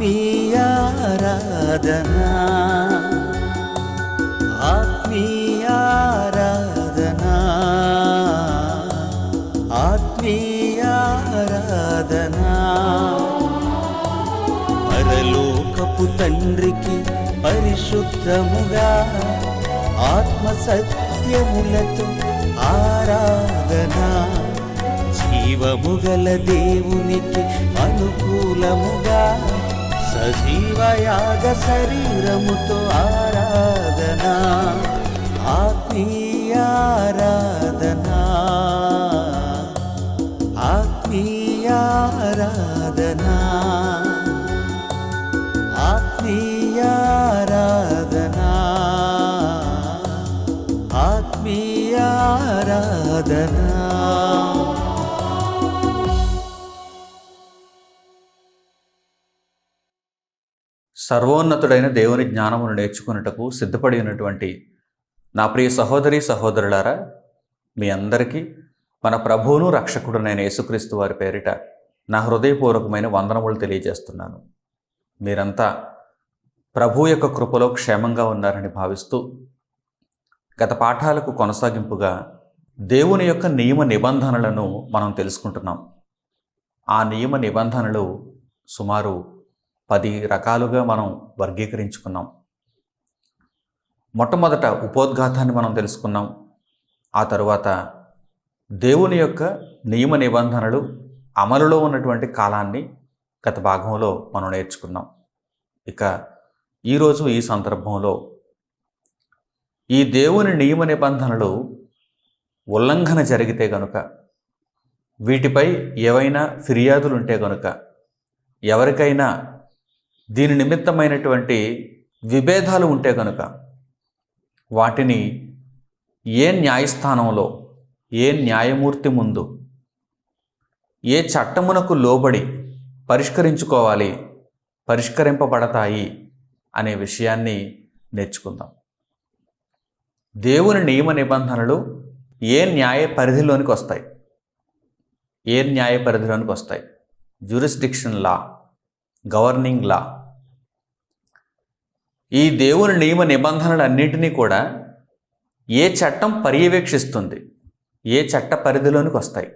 ఆత్మీయారాధనా ఆత్మీయారాధనా ఆత్మీయారాధనా పరలోకపు తండ్రికి పరిశుద్ధముగా ఆత్మ సత్యములతో ఆరాధనా జీవముగల దేవునికి అనుకూలముగా సజీవయాగ శరీరముతో ఆరాధనా ఆత్మీయారాధనా ఆత్మీయారాధనా ఆత్మీయారాధనా ఆత్మీయారాధనా. సర్వోన్నతుడైన దేవుని జ్ఞానమును నేర్చుకున్నటకు సిద్ధపడి ఉన్నటువంటి నా ప్రియ సహోదరి సహోదరులారా, మీ అందరికీ మన ప్రభువును రక్షకుడునైన యేసుక్రీస్తు వారి పేరిట నా హృదయపూర్వకమైన వందనములు తెలియజేస్తున్నాను. మీరంతా ప్రభు యొక్క కృపలో క్షేమంగా ఉన్నారని భావిస్తూ గత పాఠాలకు కొనసాగింపుగా దేవుని యొక్క నియమ నిబంధనలను మనం తెలుసుకుంటున్నాం. ఆ నియమ నిబంధనలు సుమారు 10 రకాలుగా మనం వర్గీకరించుకున్నాం. మొట్టమొదట ఉపోద్ఘాతాన్ని మనం తెలుసుకున్నాం. ఆ తరువాత దేవుని యొక్క నియమ నిబంధనలు అమలులో ఉన్నటువంటి కాలాన్ని గత భాగంలో మనం నేర్చుకున్నాం. ఇక ఈరోజు ఈ సందర్భంలో ఈ దేవుని నియమ నిబంధనలు ఉల్లంఘన జరిగితే గనుక, వీటిపై ఏవైనా ఫిర్యాదులు ఉంటే గనుక, ఎవరికైనా దీని నిమిత్తమైనటువంటి విభేదాలు ఉంటే కనుక వాటిని ఏ న్యాయస్థానంలో, ఏ న్యాయమూర్తి ముందు, ఏ చట్టమునకు లోబడి పరిష్కరించుకోవాలి, పరిష్కరింపబడతాయి అనే విషయాన్ని నేర్చుకుందాం. దేవుని నియమ నిబంధనలు ఏ న్యాయ పరిధిలోనికి వస్తాయి? ఏ న్యాయ పరిధిలోనికి వస్తాయి? జ్యూరిస్డిక్షన్ లా, గవర్నింగ్ లా. ఈ దేవుని నియమ నిబంధనలన్నింటినీ కూడా ఏ చట్టం పర్యవేక్షిస్తుంది? ఏ చట్ట పరిధిలోనికి వస్తాయి?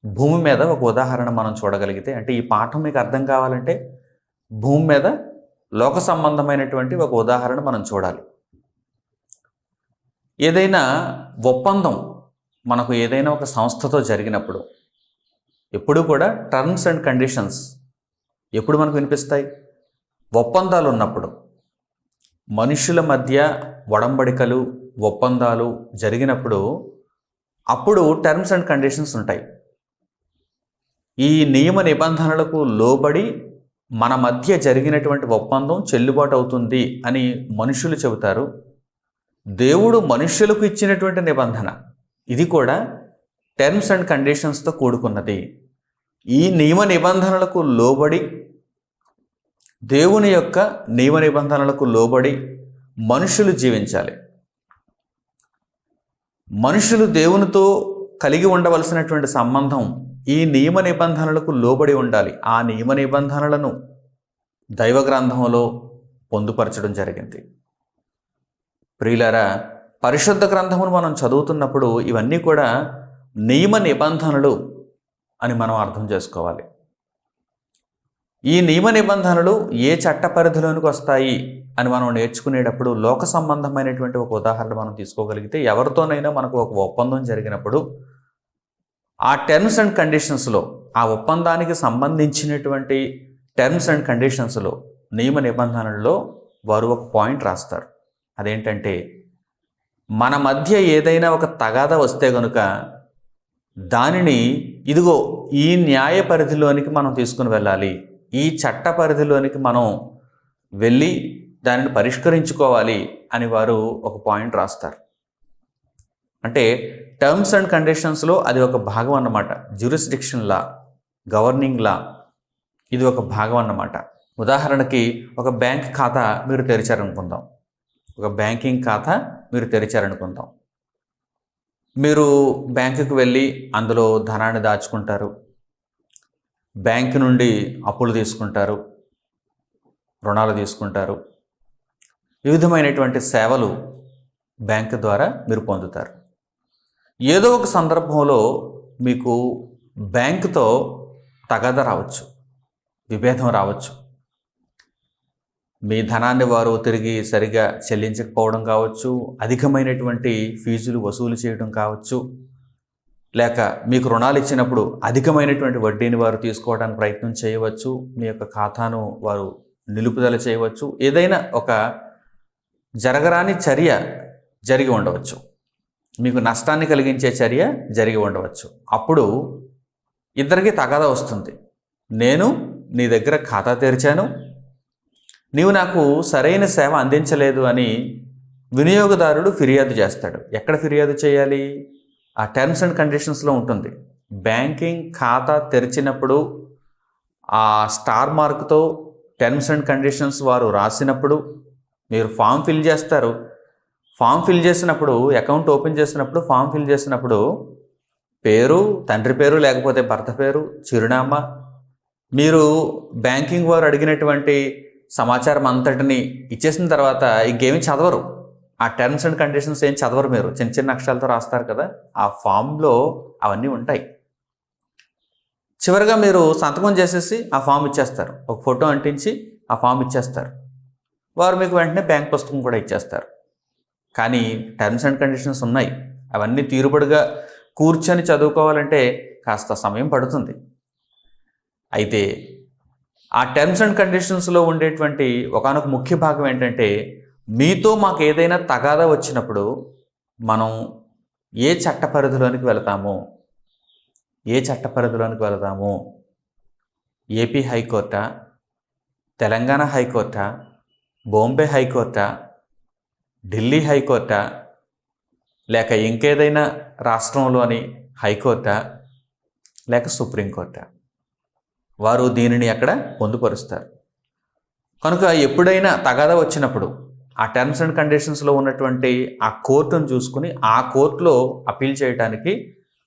భూమి మీద ఒక ఉదాహరణ మనం చూడగలిగితే, అంటే ఈ పాఠం మీకు అర్థం కావాలంటే భూమి మీద లోక సంబంధమైనటువంటి ఒక ఉదాహరణ మనం చూడాలి. ఏదైనా ఒప్పందం మనకు ఏదైనా ఒక సంస్థతో జరిగినప్పుడు ఎప్పుడు కూడా టర్మ్స్ అండ్ కండిషన్స్ ఎప్పుడు మనకు వినిపిస్తాయి? ఒప్పందాలు ఉన్నప్పుడు, మనుషుల మధ్య ఒడంబడికలు, ఒప్పందాలు జరిగినప్పుడు అప్పుడు టర్మ్స్ అండ్ కండిషన్స్ ఉంటాయి. ఈ నియమ నిబంధనలకు లోబడి మన మధ్య జరిగినటువంటి ఒప్పందం చెల్లుబాటు అవుతుంది అని మనుషులు చెబుతారు. దేవుడు మనుష్యులకు ఇచ్చినటువంటి నిబంధన ఇది కూడా టర్మ్స్ అండ్ కండిషన్స్తో కూడుకున్నది. ఈ నియమ నిబంధనలకు లోబడి, దేవుని యొక్క నియమ నిబంధనలకు లోబడి మనుషులు జీవించాలి. మనుషులు దేవునితో కలిగి ఉండవలసినటువంటి సంబంధం ఈ నియమ నిబంధనలకు లోబడి ఉండాలి. ఆ నియమ నిబంధనలను దైవ గ్రంథంలో పొందుపరచడం జరిగింది. ప్రియులారా, పరిశుద్ధ గ్రంథమును మనం చదువుతున్నప్పుడు ఇవన్నీ కూడా నియమ నిబంధనలు అని మనం అర్థం చేసుకోవాలి. ఈ నియమ నిబంధనలు ఏ చట్ట పరిధిలోనికి వస్తాయి అని మనం నేర్చుకునేటప్పుడు లోక సంబంధమైనటువంటి ఒక ఉదాహరణ మనం తీసుకోగలిగితే, ఎవరితోనైనా మనకు ఒక ఒప్పందం జరిగినప్పుడు ఆ టర్మ్స్ అండ్ కండిషన్స్లో, ఆ ఒప్పందానికి సంబంధించినటువంటి టర్మ్స్ అండ్ కండిషన్స్లో, నియమ నిబంధనల్లో వారు ఒక పాయింట్ రాస్తారు. అదేంటంటే, మన మధ్య ఏదైనా ఒక తగాదా వస్తే కనుక దానిని ఇదిగో ఈ న్యాయ పరిధిలోనికి మనం తీసుకుని వెళ్ళాలి, ఈ చట్ట పరిధిలోనికి మనం వెళ్ళి దానిని పరిష్కరించుకోవాలి అని వారు ఒక పాయింట్ రాస్తారు. అంటే టర్మ్స్ అండ్ కండిషన్స్లో అది ఒక భాగం అన్నమాట. జ్యూరిస్డిక్షన్ లా, గవర్నింగ్ లా ఇది ఒక భాగం అన్నమాట. ఉదాహరణకి ఒక బ్యాంక్ ఖాతా మీరు తెరిచారనుకుందాం, ఒక బ్యాంకింగ్ ఖాతా మీరు తెరిచారనుకుందాం. మీరు బ్యాంకుకు వెళ్ళి అందులో ధనాన్ని దాచుకుంటారు, బ్యాంకు నుండి అప్పులు తీసుకుంటారు, రుణాలు తీసుకుంటారు, వివిధమైనటువంటి సేవలు బ్యాంకు ద్వారా మీరు పొందుతారు. ఏదో ఒక సందర్భంలో మీకు బ్యాంకుతో తగాదా రావచ్చు, విభేదం రావచ్చు. మీ ధనాన్ని వారు తిరిగి సరిగా చెల్లించకపోవడం కావచ్చు, అధికమైనటువంటి ఫీజులు వసూలు చేయడం కావచ్చు, లేక మీకు రుణాలు ఇచ్చినప్పుడు అధికమైనటువంటి వడ్డీని వారు తీసుకోవడానికి ప్రయత్నం చేయవచ్చు, మీ యొక్క ఖాతాను వారు నిలుపుదల చేయవచ్చు. ఏదైనా ఒక జరగరాని చర్య జరిగి ఉండవచ్చు, మీకు నష్టాన్ని కలిగించే చర్య జరిగి ఉండవచ్చు. అప్పుడు ఇద్దరికి తగాదా వస్తుంది. నేను నీ దగ్గర ఖాతా తెరిచాను, నీవు నాకు సరైన సేవ అందించలేదు అని వినియోగదారుడు ఫిర్యాదు చేస్తాడు. ఎక్కడ ఫిర్యాదు చేయాలి? ఆ టర్మ్స్ అండ్ కండిషన్స్లో ఉంటుంది. బ్యాంకింగ్ ఖాతా తెరిచినప్పుడు ఆ స్టార్ మార్క్తో టర్మ్స్ అండ్ కండిషన్స్ వారు రాసినప్పుడు మీరు ఫామ్ ఫిల్ చేస్తారు. ఫామ్ ఫిల్ చేసినప్పుడు, అకౌంట్ ఓపెన్ చేసినప్పుడు, ఫామ్ ఫిల్ చేసినప్పుడు పేరు, తండ్రి పేరు లేకపోతే భర్త పేరు, చిరునామా, మీరు బ్యాంకింగ్ వారు అడిగినటువంటి సమాచారం అంతటిని ఇచ్చేసిన తర్వాత ఇంకేమీ చదవరు. ఆ టర్మ్స్ అండ్ కండిషన్స్ ఏం చదవరు. మీరు చిన్న చిన్న అక్షరాలతో రాస్తారు కదా, ఆ ఫామ్లో అవన్నీ ఉంటాయి. చివరిగా మీరు సంతకం చేసేసి ఆ ఫామ్ ఇచ్చేస్తారు, ఒక ఫోటో అంటించి ఆ ఫామ్ ఇచ్చేస్తారు. వారు మీకు వెంటనే బ్యాంక్ పుస్తకం కూడా ఇచ్చేస్తారు. కానీ టర్మ్స్ అండ్ కండిషన్స్ ఉన్నాయి. అవన్నీ తీరుబడిగా కూర్చొని చదువుకోవాలంటే కాస్త సమయం పడుతుంది. అయితే ఆ టర్మ్స్ అండ్ కండిషన్స్లో ఉండేటువంటి ఒకానొక ముఖ్య భాగం ఏంటంటే, మీతో మాకు ఏదైనా తగాదా వచ్చినప్పుడు మనం ఏ చట్ట పరిధిలోనికి వెళతాము, ఏపీ హైకోర్టా, తెలంగాణ హైకోర్టా, బాంబే హైకోర్టా, ఢిల్లీ హైకోర్టా, లేక ఇంకేదైనా రాష్ట్రంలోని హైకోర్టా, లేక సుప్రీంకోర్టా, వారు దీనిని అక్కడ పొందుపరుస్తారు. కనుక ఎప్పుడైనా తగాదా వచ్చినప్పుడు ఆ టర్మ్స్ అండ్ కండిషన్స్లో ఉన్నటువంటి ఆ కోర్టును చూసుకుని ఆ కోర్టులో అప్పీల్ చేయడానికి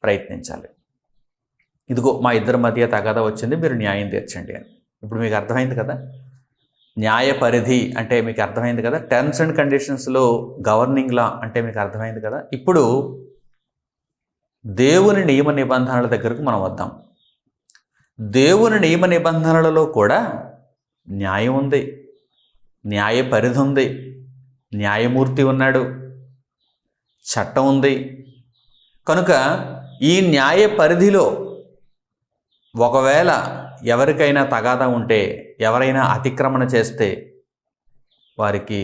ప్రయత్నించాలి. ఇదిగో మా ఇద్దరి మధ్య తగాదా వచ్చింది, మీరు న్యాయం తీర్చండి అని. ఇప్పుడు మీకు అర్థమైంది కదా, న్యాయ పరిధి అంటే మీకు అర్థమైంది కదా, టర్మ్స్ అండ్ కండిషన్స్లో గవర్నింగ్ లా అంటే మీకు అర్థమైంది కదా. ఇప్పుడు దేవుని నియమ నిబంధనల దగ్గరకు మనం వద్దాం. దేవుని నియమ నిబంధనలలో కూడా న్యాయం ఉంది, న్యాయ పరిధి ఉంది, న్యాయమూర్తి ఉన్నాడు, చట్టం ఉంది. కనుక ఈ న్యాయ పరిధిలో ఒకవేళ ఎవరికైనా తగాదా ఉంటే, ఎవరైనా అతిక్రమణ చేస్తే వారికి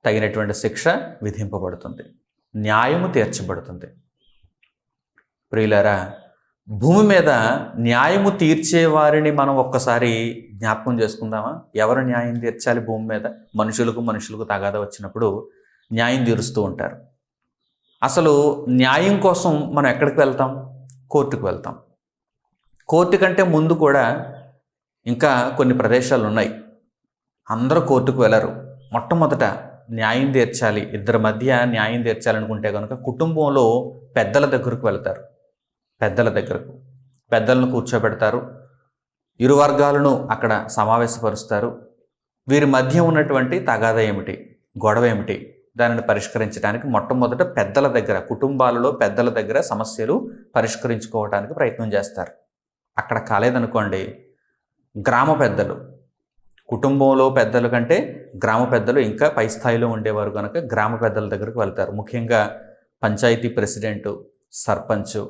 తగినటువంటి శిక్ష విధింపబడుతుంది, న్యాయము తీర్చబడుతుంది. ప్రియులారా, భూమి మీద న్యాయము తీర్చే వారిని మనం ఒక్కసారి జ్ఞాపకం చేసుకుందామా? ఎవరు న్యాయం తీర్చాలి భూమి మీద? మనుషులకు తగాదా వచ్చినప్పుడు న్యాయం తీరుస్తూ ఉంటారు. అసలు న్యాయం కోసం మనం ఎక్కడికి వెళ్తాం? కోర్టుకు వెళ్తాం. కోర్టు కంటే ముందు కూడా ఇంకా కొన్ని ప్రదేశాలు ఉన్నాయి. అందరూ కోర్టుకు వెళ్ళరు. మొట్టమొదట న్యాయం తీర్చాలి, ఇద్దరి మధ్య న్యాయం తీర్చాలనుకుంటే కనుక కుటుంబంలో పెద్దల దగ్గరకు వెళ్తారు. పెద్దలను కూర్చోబెడతారు, ఇరు వర్గాలను అక్కడ సమావేశపరుస్తారు. వీరి మధ్య ఉన్నటువంటి తగాదా ఏమిటి, గొడవ ఏమిటి, దానిని పరిష్కరించడానికి మొట్టమొదట పెద్దల దగ్గర, కుటుంబాలలో పెద్దల దగ్గర సమస్యలు పరిష్కరించుకోవడానికి ప్రయత్నం చేస్తారు. అక్కడ కాలేదనుకోండి, గ్రామ పెద్దలు, కుటుంబంలో పెద్దల కంటే గ్రామ పెద్దలు ఇంకా పై స్థాయిలో ఉండేవారు కనుక గ్రామ పెద్దల దగ్గరకు వెళ్తారు. ముఖ్యంగా పంచాయతీ ప్రెసిడెంటు, సర్పంచు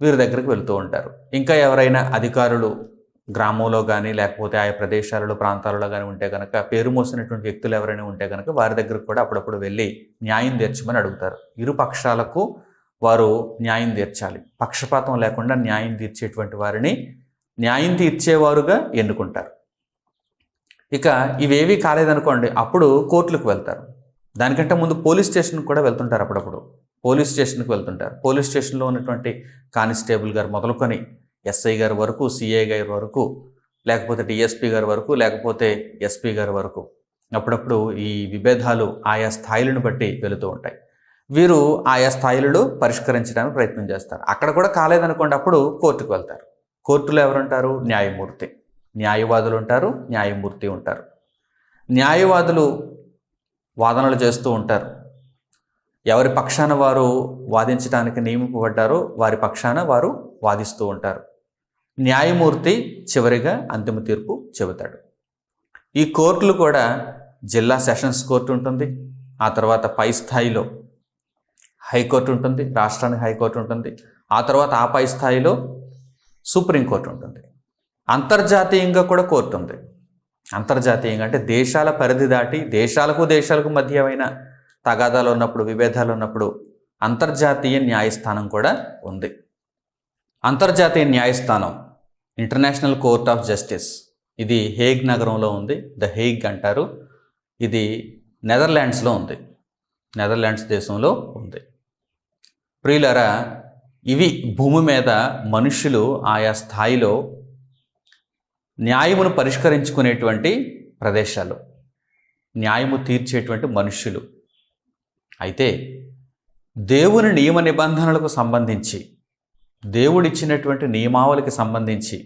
వీరి దగ్గరికి వెళ్తూ ఉంటారు. ఇంకా ఎవరైనా అధికారులు గ్రామంలో కానీ లేకపోతే ఆయా ప్రదేశాలలో ప్రాంతాలలో కానీ ఉంటే కనుక, పేరు మోసినటువంటి వ్యక్తులు ఎవరైనా ఉంటే కనుక వారి దగ్గరకు కూడా అప్పుడప్పుడు వెళ్ళి న్యాయం తీర్చమని అడుగుతారు. ఇరు పక్షాలకు వారు న్యాయం తీర్చాలి. పక్షపాతం లేకుండా న్యాయం తీర్చేటువంటి వారిని న్యాయం తీర్చేవారుగా ఎన్నుకుంటారు. ఇక ఇవేవి కాలేదనుకోండి, అప్పుడు కోర్టులకు వెళ్తారు. దానికంటే ముందు పోలీస్ స్టేషన్కి కూడా వెళ్తుంటారు. అప్పుడప్పుడు పోలీస్ స్టేషన్కి వెళ్తుంటారు. పోలీస్ స్టేషన్లో ఉన్నటువంటి కానిస్టేబుల్ గారు మొదలుకొని ఎస్ఐ గారి వరకు, సిఐ గారి వరకు, లేకపోతే డిఎస్పీ గారి వరకు, లేకపోతే ఎస్పీ గారి వరకు అప్పుడప్పుడు ఈ విభేదాలు ఆయా స్థాయిలను బట్టి వెళుతూ ఉంటాయి. వీరు ఆయా స్థాయిలలో పరిష్కరించడానికి ప్రయత్నం చేస్తారు. అక్కడ కూడా కాలేదనుకోండి, అప్పుడు కోర్టుకు వెళ్తారు. కోర్టులో ఎవరుంటారు? న్యాయమూర్తి, న్యాయవాదులు ఉంటారు, న్యాయమూర్తి ఉంటారు. న్యాయవాదులు వాదనలు చేస్తూ ఉంటారు. ఎవరి పక్షాన వారు వాదించడానికి నియమింపబడ్డారో వారి పక్షాన వారు వాదిస్తూ ఉంటారు. న్యాయమూర్తి చివరిగా అంతిమ తీర్పు చెబుతాడు. ఈ కోర్టులు కూడా జిల్లా సెషన్స్ కోర్టు ఉంటుంది, ఆ తర్వాత పై స్థాయిలో హైకోర్టు ఉంటుంది, రాష్ట్రానికి హైకోర్టు ఉంటుంది, ఆ తర్వాత ఆ పై స్థాయిలో సుప్రీంకోర్టు ఉంటుంది. అంతర్జాతీయంగా కూడా కోర్టు ఉంది. అంతర్జాతీయంగా అంటే దేశాల పరిధి దాటి దేశాలకు మధ్య ఏమైనా తగాదాలు ఉన్నప్పుడు, విభేదాలు ఉన్నప్పుడు అంతర్జాతీయ న్యాయస్థానం కూడా ఉంది. అంతర్జాతీయ న్యాయస్థానం ఇంటర్నేషనల్ కోర్ట్ ఆఫ్ జస్టిస్, ఇది హేగ్ నగరంలో ఉంది, ద హేగ్ అంటారు. ఇది నెదర్లాండ్స్లో ఉంది, నెదర్లాండ్స్ దేశంలో ఉంది. ప్రియులారా, ఇవి భూమి మీద మనుష్యులు ఆయా స్థాయిలో న్యాయమును పరిష్కరించుకునేటువంటి ప్రదేశాలు, న్యాయము తీర్చేటువంటి మనుష్యులు. అయితే దేవుని నియమ నిబంధనలకు సంబంధించి, దేవుడిచ్చినటువంటి నియమావళికి సంబంధించి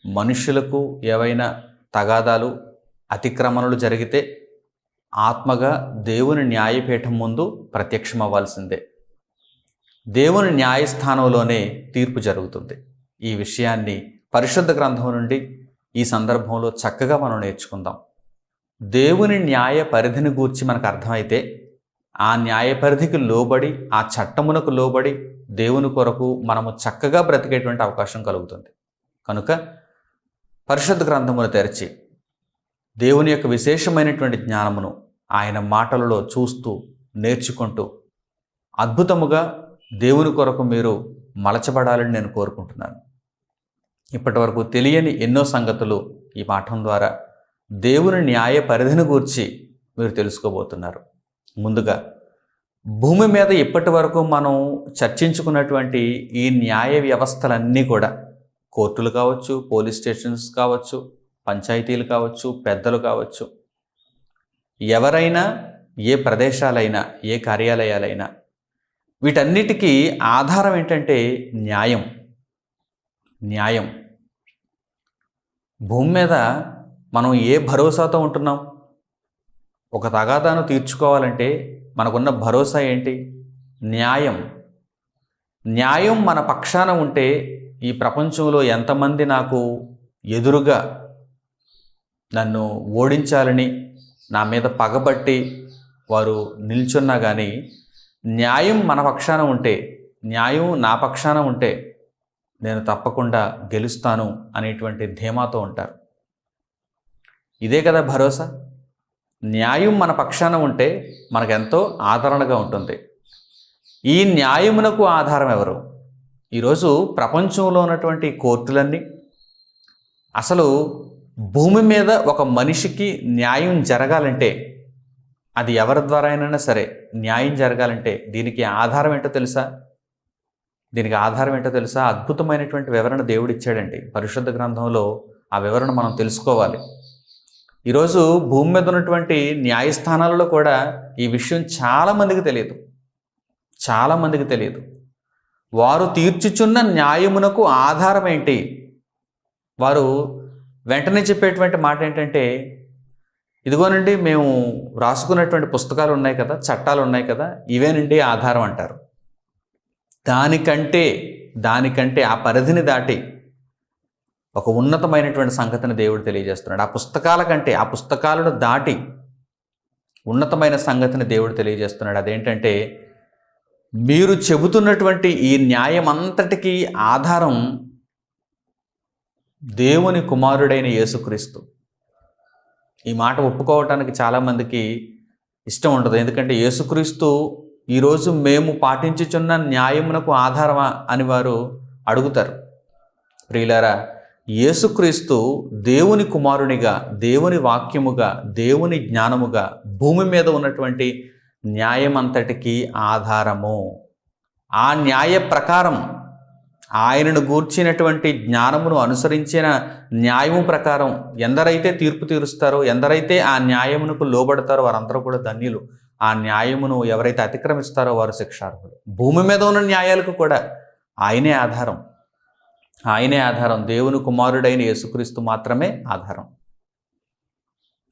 మనుష్యులకు ఏవైనా తగాదాలు, అతిక్రమణలు జరిగితే ఆత్మగా దేవుని న్యాయపీఠం ముందు ప్రత్యక్షమవ్వాల్సిందే. దేవుని న్యాయస్థానంలోనే తీర్పు జరుగుతుంది. ఈ విషయాన్ని పరిశుద్ధ గ్రంథం నుండి ఈ సందర్భంలో చక్కగా మనం నేర్చుకుందాం. దేవుని న్యాయ పరిధిని గూర్చి మనకు అర్థమైతే ఆ న్యాయ పరిధికి లోబడి, ఆ చట్టమునకు లోబడి దేవుని కొరకు మనము చక్కగా బ్రతికేటువంటి అవకాశం కలుగుతుంది. కనుక పరిశుద్ధ గ్రంథమును తెరిచి దేవుని యొక్క విశేషమైనటువంటి జ్ఞానమును ఆయన మాటలలో చూస్తూ నేర్చుకుంటూ అద్భుతముగా దేవుని కొరకు మీరు మలచబడాలని నేను కోరుకుంటున్నాను. ఇప్పటి వరకు తెలియని ఎన్నో సంగతులు ఈ పాఠం ద్వారా దేవుని న్యాయ పరిధిని గూర్చి మీరు తెలుసుకోబోతున్నారు. ముందుగా భూమి మీద ఇప్పటి వరకు మనం చర్చించుకున్నటువంటి ఈ న్యాయ వ్యవస్థలన్నీ కూడా, కోర్టులు కావచ్చు, పోలీస్ స్టేషన్స్ కావచ్చు, పంచాయతీలు కావచ్చు, పెద్దలు కావచ్చు, ఎవరైనా, ఏ ప్రదేశాలైనా, ఏ కార్యాలయాలైనా, వీటన్నిటికీ ఆధారం ఏంటంటే న్యాయం. న్యాయం. భూమి మీద మనం ఏ భరోసాతో ఉంటున్నాం? ఒక తగాదాను తీర్చుకోవాలంటే మనకున్న భరోసా ఏంటి? న్యాయం. న్యాయం మన పక్షాన ఉంటే ఈ ప్రపంచంలో ఎంతమంది నాకు ఎదురుగా నన్ను ఓడించాలని నా మీద పగబట్టి వారు నిల్చున్నా కానీ, న్యాయం మన పక్షాన ఉంటే, న్యాయం నా పక్షాన ఉంటే నేను తప్పకుండా గెలుస్తాను అనేటువంటి ధీమాతో ఉంటారు. ఇదే కదా భరోసా. న్యాయం మన పక్షాన ఉంటే మనకెంతో ఆదరణగా ఉంటుంది. ఈ న్యాయమునకు ఆధారం ఎవరు? ఈరోజు ప్రపంచంలో ఉన్నటువంటి కోర్టులన్నీ, అసలు భూమి మీద ఒక మనిషికి న్యాయం జరగాలంటే, అది ఎవరి ద్వారా అయినా సరే న్యాయం జరగాలంటే దీనికి ఆధారం ఏంటో తెలుసా? దీనికి ఆధారం ఏంటో తెలుసా? అద్భుతమైనటువంటి వివరణ దేవుడు ఇచ్చాడండి పరిశుద్ధ గ్రంథంలో. ఆ వివరణ మనం తెలుసుకోవాలి. ఈరోజు భూమి మీద ఉన్నటువంటి న్యాయస్థానాలలో కూడా ఈ విషయం చాలామందికి తెలియదు. చాలామందికి తెలియదు. వారు తీర్చుచున్న న్యాయమునకు ఆధారం ఏంటి? వారు వెంటనే చెప్పేటువంటి మాట ఏంటంటే, ఇదిగోనండి మేము రాసుకున్నటువంటి పుస్తకాలు ఉన్నాయి కదా, చట్టాలు ఉన్నాయి కదా, ఇవేనండి ఆధారం అంటారు. దానికంటే ఆ పరిధిని దాటి ఒక ఉన్నతమైనటువంటి సంగతిని దేవుడు తెలియజేస్తున్నాడు. ఆ పుస్తకాల కంటే, ఆ పుస్తకాలను దాటి ఉన్నతమైన సంగతిని దేవుడు తెలియజేస్తున్నాడు. అదేంటంటే, మీరు చెబుతున్నటువంటి ఈ న్యాయం అంతటికీ ఆధారం దేవుని కుమారుడైన యేసుక్రీస్తు. ఈ మాట ఒప్పుకోవటానికి చాలామందికి ఇష్టం ఉండదు. ఎందుకంటే యేసుక్రీస్తు ఈరోజు మేము పాటించుచున్న న్యాయమునకు ఆధారమా అని వారు అడుగుతారు. ప్రియులారా, యేసుక్రీస్తు దేవుని కుమారునిగా, దేవుని వాక్యముగా, దేవుని జ్ఞానముగా భూమి మీద ఉన్నటువంటి న్యాయమంతటికీ ఆధారము. ఆ న్యాయ ప్రకారం, ఆయనను గూర్చినటువంటి జ్ఞానమును అనుసరించిన న్యాయము ప్రకారం ఎందరైతే తీర్పు తీరుస్తారో, ఎందరైతే ఆ న్యాయమునకు లోబడతారో వారందరూ కూడా ధన్యులు. ఆ న్యాయమును ఎవరైతే అతిక్రమిస్తారో వారు శిక్షార్హులు. భూమి మీద ఉన్న న్యాయాలకు కూడా ఆయనే ఆధారం. ఆయనే ఆధారం. దేవుని కుమారుడైన యేసుక్రీస్తు మాత్రమే ఆధారం.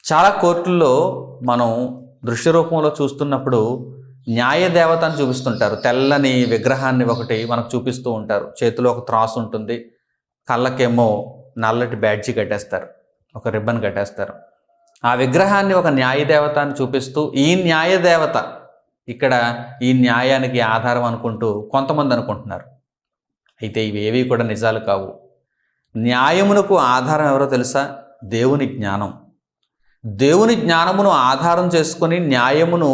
చాలా కోర్టుల్లో మనం దృశ్య రూపంలో చూస్తున్నప్పుడు న్యాయ దేవతను చూపిస్తుంటారు. తెల్లని విగ్రహాన్ని ఒకటి మనకు చూపిస్తూ ఉంటారు. చేతిలో ఒక త్రాసు ఉంటుంది, కళ్ళకేమో నల్లటి బ్యాడ్జి కట్టేస్తారు, ఒక రిబ్బన్ కట్టేస్తారు. ఆ విగ్రహాన్ని ఒక న్యాయ దేవత అని చూపిస్తూ ఈ న్యాయ దేవత ఇక్కడ ఈ న్యాయానికి ఆధారం అనుకుంటూ కొంతమంది అనుకుంటున్నారు. అయితే ఇవేవి కూడా నిజాలు కావు. న్యాయమునకు ఆధారం ఎవరో తెలుసా? దేవుని జ్ఞానం. దేవుని జ్ఞానమును ఆధారం చేసుకొని న్యాయమును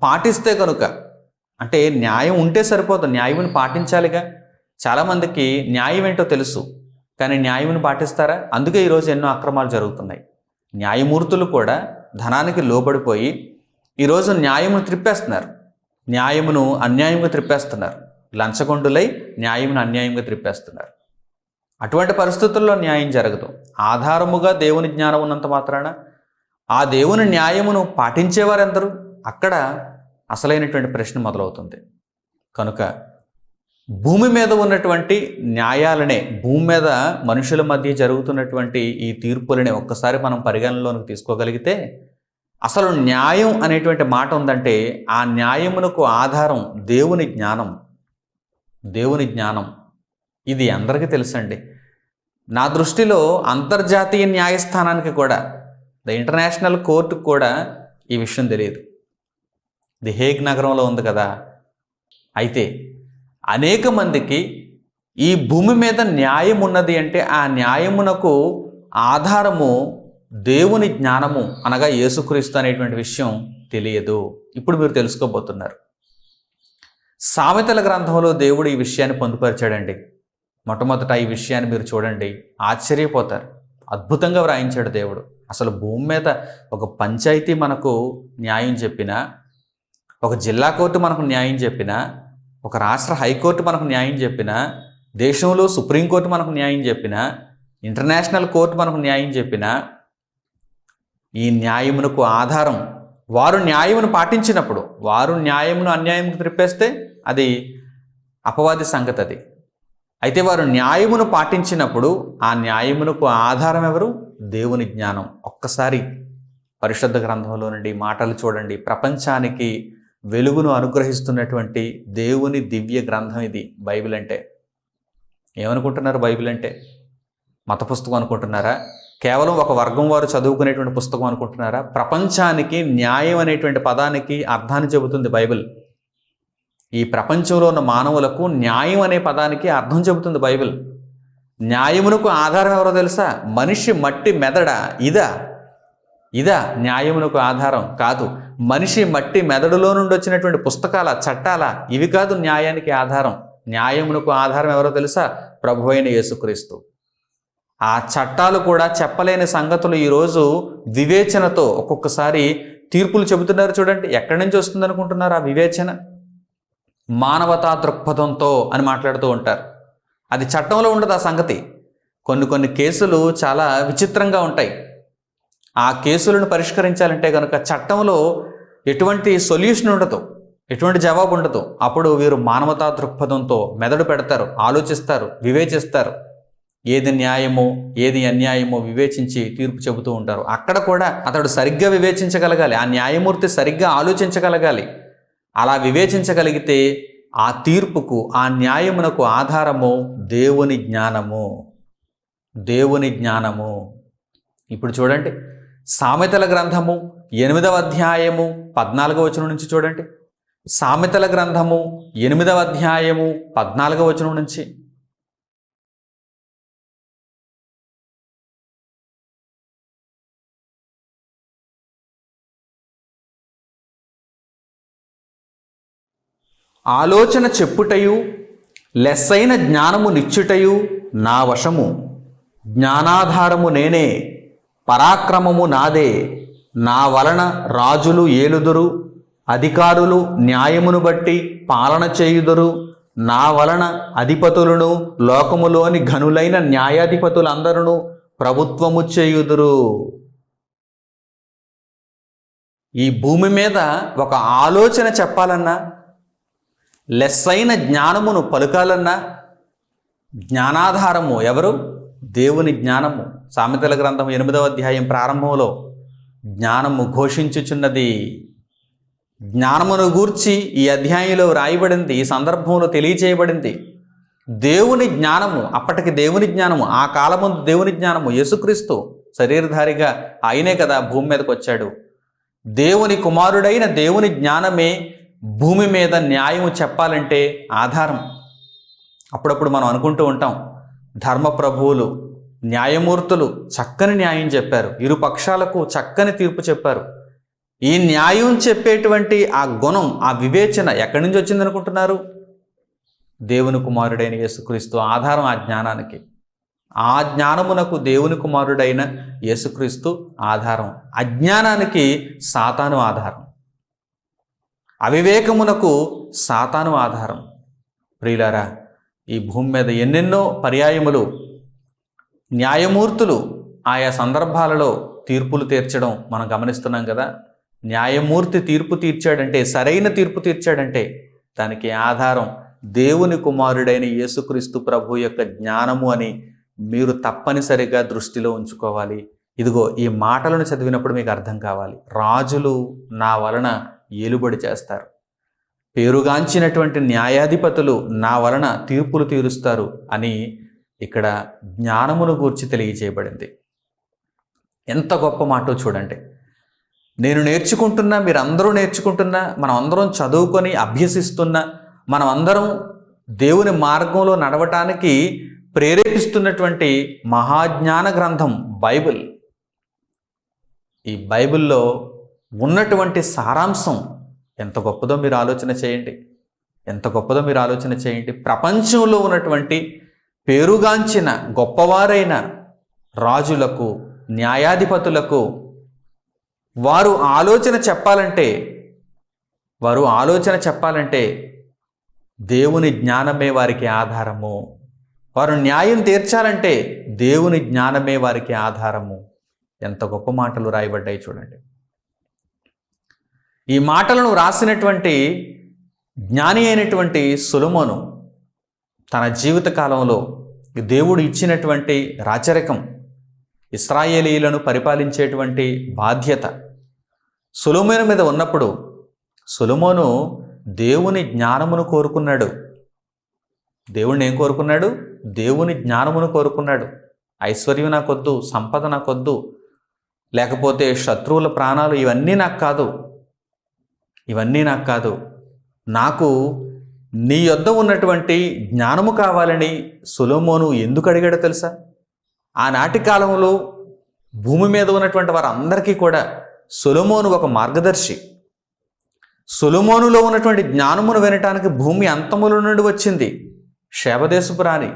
పాటిస్తే కనుక, అంటే న్యాయం ఉంటే సరిపోదు, న్యాయమును పాటించాలిగా. చాలామందికి న్యాయం ఏంటో తెలుసు, కానీ న్యాయమును పాటిస్తారా? అందుకే ఈరోజు ఎన్నో అక్రమాలు జరుగుతున్నాయి. న్యాయమూర్తులు కూడా ధనానికి లోబడిపోయి ఈరోజు న్యాయమును త్రిప్పేస్తున్నారు, న్యాయమును అన్యాయంగా త్రిప్పేస్తున్నారు. లంచగొండులై న్యాయమును అన్యాయంగా త్రిప్పేస్తున్నారు. అటువంటి పరిస్థితుల్లో న్యాయం జరగదు. ఆధారముగా దేవుని జ్ఞానం ఉన్నంత మాత్రాన ఆ దేవుని న్యాయమును పాటించేవారెందరూ? అక్కడ అసలైనటువంటి ప్రశ్న మొదలవుతుంది. కనుక భూమి మీద ఉన్నటువంటి న్యాయాలనే, భూమి మీద మనుషుల మధ్య జరుగుతున్నటువంటి ఈ తీర్పులనే ఒక్కసారి మనం పరిగణనలోకి తీసుకోగలిగితే, అసలు న్యాయం అనేటువంటి మాట ఉందంటే ఆ న్యాయమునకు ఆధారం దేవుని జ్ఞానం. దేవుని జ్ఞానం ఇది అందరికీ తెలుసండి. నా దృష్టిలో అంతర్జాతీయ న్యాయస్థానానికి కూడా, ద ఇంటర్నేషనల్ కోర్టుకు కూడా ఈ విషయం తెలియదు. ది హేగ్ నగరంలో ఉంది కదా. అయితే అనేక మందికి ఈ భూమి మీద న్యాయం ఉన్నది అంటే ఆ న్యాయమునకు ఆధారము దేవుని జ్ఞానము, అనగా యేసుక్రీస్తు అనేటువంటి విషయం తెలియదు. ఇప్పుడు మీరు తెలుసుకోబోతున్నారు. సామెతల గ్రంథంలో దేవుడు ఈ విషయాన్ని పొందుపరిచాడండి. మొట్టమొదట ఈ విషయాన్ని మీరు చూడండి, ఆశ్చర్యపోతారు. అద్భుతంగా వ్రాయించాడు దేవుడు. అసలు భూమి మీద ఒక పంచాయతీ మనకు న్యాయం చెప్పినా, ఒక జిల్లా కోర్టు మనకు న్యాయం చెప్పినా, ఒక రాష్ట్ర హైకోర్టు మనకు న్యాయం చెప్పినా, దేశంలో సుప్రీంకోర్టు మనకు న్యాయం చెప్పినా, ఇంటర్నేషనల్ కోర్టు మనకు న్యాయం చెప్పినా, ఈ న్యాయమునకు ఆధారం వారు న్యాయమును పాటించినప్పుడు. వారు న్యాయమును అన్యాయముకు త్రిప్పేస్తే అది అపవాది సంగతి అది. అయితే వారు న్యాయమును పాటించినప్పుడు ఆ న్యాయమునకు ఆధారం ఎవరు? దేవుని జ్ఞానం. ఒక్కసారి పరిశుద్ధ గ్రంథంలో నుండి మాటలు చూడండి. ప్రపంచానికి వెలుగును అనుగ్రహిస్తున్నటువంటి దేవుని దివ్య గ్రంథం ఇది బైబిల్ అంటే. ఏమనుకుంటున్నారు బైబిల్ అంటే? మత పుస్తకం అనుకుంటున్నారా? కేవలం ఒక వర్గం వారు చదువుకునేటువంటి పుస్తకం అనుకుంటున్నారా? ప్రపంచానికి న్యాయం అనేటువంటి పదానికి అర్థాన్ని చెబుతుంది బైబిల్. ఈ ప్రపంచంలో ఉన్న మానవులకు న్యాయం అనే పదానికి అర్థం చెబుతుంది బైబిల్. న్యాయమునకు ఆధారం ఎవరో తెలుసా? మనిషి మట్టి మెదడ. ఇదా న్యాయమునకు ఆధారం? కాదు. మనిషి మట్టి మెదడులో నుండి వచ్చినటువంటి పుస్తకాల, చట్టాల, ఇవి కాదు న్యాయానికి ఆధారం. న్యాయమునకు ఆధారం ఎవరో తెలుసా? ప్రభువైన యేసుక్రీస్తు. ఆ చట్టాలు కూడా చెప్పలేని సంగతులు ఈరోజు వివేచనతో ఒక్కొక్కసారి తీర్పులు చెబుతున్నారు. చూడండి, ఎక్కడి నుంచి వస్తుంది అనుకుంటున్నారు ఆ వివేచన? మానవతా దృక్పథంతో అని మాట్లాడుతూ ఉంటారు. అది చట్టంలో ఉండదు ఆ సంగతి. కొన్ని కేసులు చాలా విచిత్రంగా ఉంటాయి. ఆ కేసులను పరిష్కరించాలంటే కనుక చట్టంలో ఎటువంటి సొల్యూషన్ ఉండదు, ఎటువంటి జవాబు ఉండదు. అప్పుడు వీరు మానవతా దృక్పథంతో మెదడు పెడతారు, ఆలోచిస్తారు, వివేచిస్తారు. ఏది న్యాయమో ఏది అన్యాయమో వివేచించి తీర్పు చెబుతూ ఉంటారు. అక్కడ కూడా అతడు సరిగ్గా వివేచించగలగాలి, ఆ న్యాయమూర్తి సరిగ్గా ఆలోచించగలగాలి. అలా వివేచించగలిగితే ఆ తీర్పుకు, ఆ న్యాయమునకు ఆధారము దేవుని జ్ఞానము. దేవుని జ్ఞానము. ఇప్పుడు చూడండి, సామెతల గ్రంథము 8వ అధ్యాయము 14వ వచనం నుంచి చూడండి. సామెతల గ్రంథము 8వ అధ్యాయము 14వ వచనం నుంచి. ఆలోచన చెప్పుటయు లెస్సైన జ్ఞానము నిచ్చుటయు నా వశము. జ్ఞానాధారము నేనే, పరాక్రమము నాదే. నా వలన రాజులు ఏలుదురు, అధికారులు న్యాయమును బట్టి పాలన చేయుదురు. నా వలన అధిపతులను, లోకములోని ఘనులైన న్యాయాధిపతులందరూ ప్రభుత్వము చేయుదురు. ఈ భూమి మీద ఒక ఆలోచన చెప్పాలన్నా, లెస్సైన జ్ఞానమును పలుకాలన్నా జ్ఞానాధారము ఎవరు? దేవుని జ్ఞానము. సామెతల గ్రంథం 8వ అధ్యాయం ప్రారంభంలో జ్ఞానము ఘోషించుచున్నది. జ్ఞానమును గూర్చి ఈ అధ్యాయంలో వ్రాయబడింది, ఈ సందర్భంలో తెలియచేయబడింది. దేవుని జ్ఞానము, అప్పటికి దేవుని జ్ఞానము, ఆ కాలమందు దేవుని జ్ఞానము, యేసుక్రీస్తు శరీరధారిగా ఆయనే కదా భూమి మీదకి వచ్చాడు. దేవుని కుమారుడైన దేవుని జ్ఞానమే భూమి మీద న్యాయము చెప్పాలంటే ఆధారం. అప్పుడప్పుడు మనం అనుకుంటూ ఉంటాం, ధర్మప్రభువులు, న్యాయమూర్తులు చక్కని న్యాయం చెప్పారు, ఇరు పక్షాలకు చక్కని తీర్పు చెప్పారు. ఈ న్యాయం చెప్పేటువంటి ఆ గుణం, ఆ వివేచన ఎక్కడి నుంచి వచ్చిందనుకుంటున్నారు? దేవుని కుమారుడైన యేసుక్రీస్తు ఆధారం ఆ జ్ఞానానికి. ఆ జ్ఞానమునకు దేవుని కుమారుడైన యేసుక్రీస్తు ఆధారం. అజ్ఞానానికి సాతాను ఆధారం. అవివేకమునకు సాతాను ఆధారం. ప్రియులారా, ఈ భూమి మీద ఎన్నెన్నో పర్యాయములు న్యాయమూర్తులు ఆయా సందర్భాలలో తీర్పులు తీర్చడం మనం గమనిస్తున్నాం కదా. న్యాయమూర్తి తీర్పు తీర్చాడంటే, సరైన తీర్పు తీర్చాడంటే దానికి ఆధారం దేవుని కుమారుడైన యేసుక్రీస్తు ప్రభు యొక్క జ్ఞానము అని మీరు తప్పనిసరిగా దృష్టిలో ఉంచుకోవాలి. ఇదిగో ఈ మాటలను చదివినప్పుడు మీకు అర్థం కావాలి. రాజులు నా వలన ఏలుబడి చేస్తారు, పేరుగాంచినటువంటి న్యాయాధిపతులు నా వలన తీర్పులు తీరుస్తారు అని ఇక్కడ జ్ఞానమును గూర్చి తెలియజేయబడింది. ఎంత గొప్ప మాటో చూడండి. నేను నేర్చుకుంటున్నా, మీరందరూ నేర్చుకుంటున్నా, మనం అందరం చదువుకొని అభ్యసిస్తున్నా, మనం అందరం దేవుని మార్గంలో నడవటానికి ప్రేరేపిస్తున్నటువంటి మహాజ్ఞాన గ్రంథం బైబిల్. ఈ బైబిల్లో ఉన్నటువంటి సారాంశం ఎంత గొప్పదో మీరు ఆలోచన చేయండి. ఎంత గొప్పదో మీరు ఆలోచన చేయండి. ప్రపంచంలో ఉన్నటువంటి పేరుగాంచిన గొప్పవారైన రాజులకు, న్యాయాధిపతులకు వారు ఆలోచన చెప్పాలంటే దేవుని జ్ఞానమే వారికి ఆధారము. వారు న్యాయం తీర్చాలంటే దేవుని జ్ఞానమే వారికి ఆధారము. ఎంత గొప్ప మాటలు రాయబడ్డాయి చూడండి. ఈ మాటలను రాసినటువంటి జ్ఞాని అయినటువంటి సొలొమోను తన జీవిత కాలంలో దేవుడు ఇచ్చినటువంటి రాచరికం, ఇశ్రాయేలీయులను పరిపాలించేటువంటి బాధ్యత సొలొమోను మీద ఉన్నప్పుడు సొలొమోను దేవుని జ్ఞానమును కోరుకున్నాడు. దేవుణ్ణి ఏం కోరుకున్నాడు? దేవుని జ్ఞానమును కోరుకున్నాడు. ఐశ్వర్యం నాకొద్దు, సంపద నాకొద్దు, లేకపోతే శత్రువుల ప్రాణాలు, ఇవన్నీ నాకు కాదు. నాకు నీ యొద్ద ఉన్నటువంటి జ్ఞానము కావాలని సొలొమోను ఎందుకు అడిగాడో తెలుసా? ఆనాటి కాలంలో భూమి మీద ఉన్నటువంటి వారందరికీ కూడా సొలొమోను ఒక మార్గదర్శి. సొలొమోనులో ఉన్నటువంటి జ్ఞానమును వినటానికి భూమి అంతముల నుండి వచ్చింది శేబదేశపు రాణి,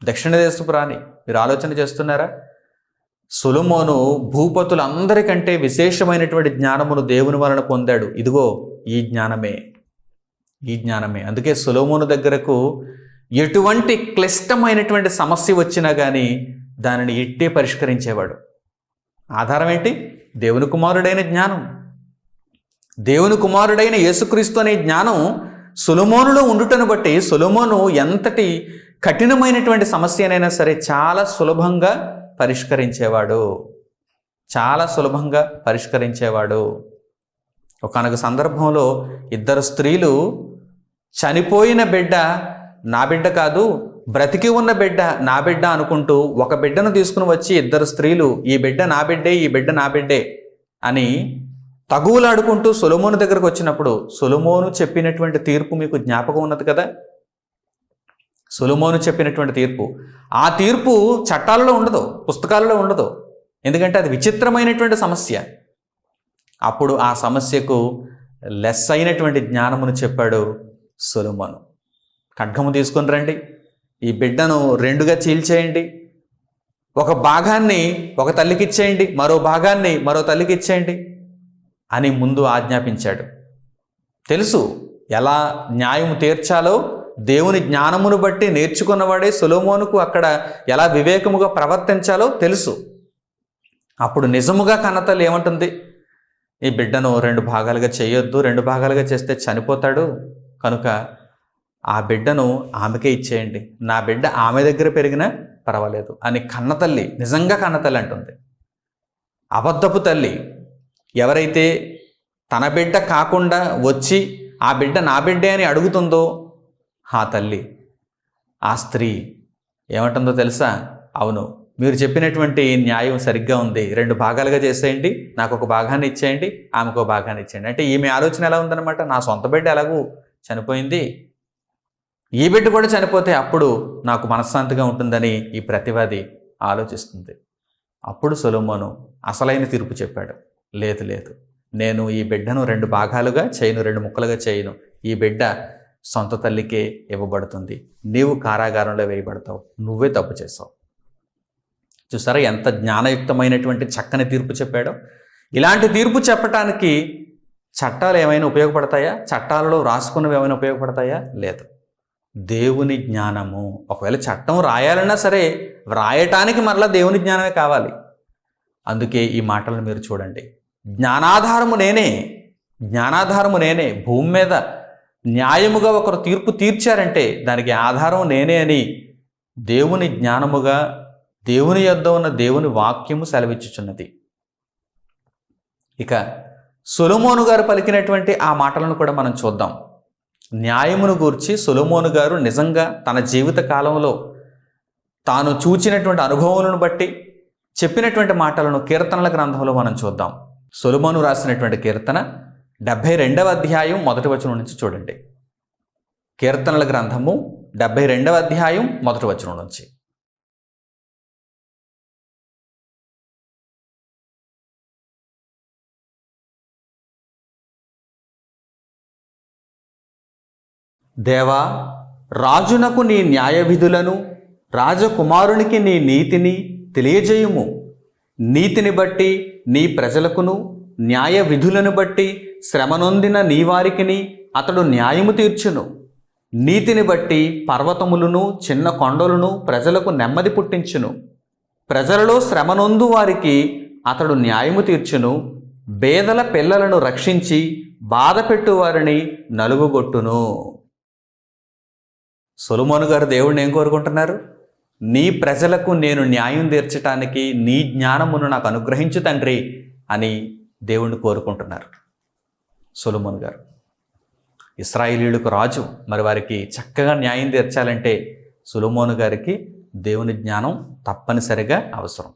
దక్షిణ దేశపు రాణి. మీరు ఆలోచన చేస్తున్నారా? సొలొమోను భూపతులందరికంటే విశేషమైనటువంటి జ్ఞానమును దేవుని వలన పొందాడు. ఇదిగో ఈ జ్ఞానమే. అందుకే సొలొమోను దగ్గరకు ఎటువంటి క్లిష్టమైనటువంటి సమస్య వచ్చినా కానీ దానిని ఇట్టే పరిష్కరించేవాడు. ఆధారం ఏంటి? దేవుని కుమారుడైన జ్ఞానం. దేవుని కుమారుడైన యేసుక్రీస్తు అనే జ్ఞానం సొలొమోనులో ఉండుటను బట్టి సొలొమోను ఎంతటి కఠినమైనటువంటి సమస్యనైనా సరే చాలా సులభంగా పరిష్కరించేవాడు. ఒకానొక సందర్భంలో ఇద్దరు స్త్రీలు చనిపోయిన బిడ్డ నా బిడ్డ కాదు, బ్రతికి ఉన్న బిడ్డ నా బిడ్డ అనుకుంటూ ఒక బిడ్డను తీసుకుని వచ్చి ఇద్దరు స్త్రీలు ఈ బిడ్డ నా బిడ్డే అని తగువులాడుకుంటూ సొలొమోను దగ్గరకు వచ్చినప్పుడు సొలొమోను చెప్పినటువంటి తీర్పు మీకు జ్ఞాపకం ఉన్నది కదా. సొలొమోను చెప్పినటువంటి తీర్పు, ఆ తీర్పు చట్టాలలో ఉండదు, పుస్తకాలలో ఉండదు. ఎందుకంటే అది విచిత్రమైనటువంటి సమస్య. అప్పుడు ఆ సమస్యకు లెస్ అయినటువంటి జ్ఞానమును చెప్పాడు సొలొమోను. ఖడ్గము తీసుకొని రండి, ఈ బిడ్డను రెండుగా చీల్చేయండి, ఒక భాగాన్ని ఒక తల్లికి ఇచ్చేయండి, మరో భాగాన్ని మరో తల్లికి ఇచ్చేయండి అని ముందు ఆజ్ఞాపించాడు. తెలుసు ఎలా న్యాయం తీర్చాలో దేవుని జ్ఞానమును బట్టి నేర్చుకున్నవాడే సొలొమోనుకు అక్కడ ఎలా వివేకముగా ప్రవర్తించాలో తెలుసు. అప్పుడు నిజముగా కన్నతల్లి ఏమంటుంది? ఈ బిడ్డను 2 భాగాలుగా చేయొద్దు, 2 భాగాలుగా చేస్తే చనిపోతాడు, కనుక ఆ బిడ్డను ఆమెకే ఇచ్చేయండి, నా బిడ్డ ఆమె దగ్గర పెరిగినా పర్వాలేదు అని కన్నతల్లి, నిజంగా కన్నతల్లి అంటుంది. అబద్ధపు తల్లి, ఎవరైతే తన బిడ్డ కాకుండా వచ్చి ఆ బిడ్డ నా బిడ్డే అని అడుగుతుందో ఆ తల్లి, ఆ స్త్రీ ఏమంటుందో తెలుసా? అవును, మీరు చెప్పినటువంటి న్యాయం సరిగ్గా ఉంది, 2 భాగాలుగా చేసేయండి, నాకు ఒక భాగాన్ని ఇచ్చేయండి, ఆమెకు ఒక భాగాన్ని ఇచ్చేయండి. అంటే ఈమె ఆలోచన ఎలా ఉందన్నమాట, నా సొంత బిడ్డ ఎలాగూ చనిపోయింది, ఈ బిడ్డ కూడా చనిపోతే అప్పుడు నాకు మనశ్శాంతిగా ఉంటుందని ఈ ప్రతివాది ఆలోచిస్తుంది. అప్పుడు సొలొమోను అసలైన తీర్పు చెప్పాడు. లేదు లేదు, నేను ఈ బిడ్డను 2 భాగాలుగా చేయను, 2 ముక్కలుగా చేయను. ఈ బిడ్డ సొంత తల్లికే ఇవ్వబడుతుంది, నీవు కారాగారంలో వేయబడతావు, నువ్వే తప్పు చేసావు. చూసారా ఎంత జ్ఞానయుక్తమైనటువంటి చక్కని తీర్పు చెప్పాడో. ఇలాంటి తీర్పు చెప్పటానికి చట్టాలు ఏమైనా ఉపయోగపడతాయా? చట్టాలలో రాసుకున్నవి ఏమైనా ఉపయోగపడతాయా? లేదు. దేవుని జ్ఞానము. ఒకవేళ చట్టం రాయాలన్నా సరే వ్రాయటానికి మరలా దేవుని జ్ఞానమే కావాలి. అందుకే ఈ మాటలను మీరు చూడండి. జ్ఞానాధారము నేనే, జ్ఞానాధారము నేనే. భూమి మీద న్యాయముగా ఒకరు తీర్పు తీర్చారంటే దానికి ఆధారం నేనే అని దేవుని జ్ఞానముగా, దేవుని యొద్ద ఉన్న దేవుని వాక్యము సెలవిచ్చుచున్నది. ఇక సొలొమోను గారు పలికినటువంటి ఆ మాటలను కూడా మనం చూద్దాం. న్యాయమును గూర్చి సొలొమోను గారు నిజంగా తన జీవిత కాలంలో తాను చూచినటువంటి అనుభవములను బట్టి చెప్పినటువంటి మాటలను కీర్తనల గ్రంథంలో మనం చూద్దాం. సొలొమోను రాసినటువంటి కీర్తన 72వ అధ్యాయం 1వ వచనం నుంచి చూడండి. కీర్తనల గ్రంథము 72వ అధ్యాయం 1వ వచనం నుంచి. దేవా, రాజునకు నీ న్యాయ విధులను, రాజకుమారునికి నీ నీతిని తెలియజేయుము. నీతిని బట్టి నీ ప్రజలకును, న్యాయ విధులను బట్టి శ్రమనొందిన నీ వారికిని అతడు న్యాయము తీర్చును. నీతిని బట్టి పర్వతములను, చిన్న కొండలను ప్రజలకు నెమ్మది పుట్టించును. ప్రజలలో శ్రమనొందు వారికి అతడు న్యాయము తీర్చును. బేదల పిల్లలను రక్షించి బాధపెట్టు వారిని నలుగుగొట్టును. సొలొమోను గారు దేవుడిని ఏం కోరుకుంటున్నారు? నీ ప్రజలకు నేను న్యాయం తీర్చటానికి నీ జ్ఞానమును నాకు అనుగ్రహించు తండ్రి అని దేవుణ్ణి కోరుకుంటున్నారు సొలొమోను గారు. ఇశ్రాయేలీయులకు రాజు, మరి వారికి చక్కగా న్యాయం తీర్చాలంటే సొలొమోను గారికి దేవుని జ్ఞానం తప్పనిసరిగా అవసరం.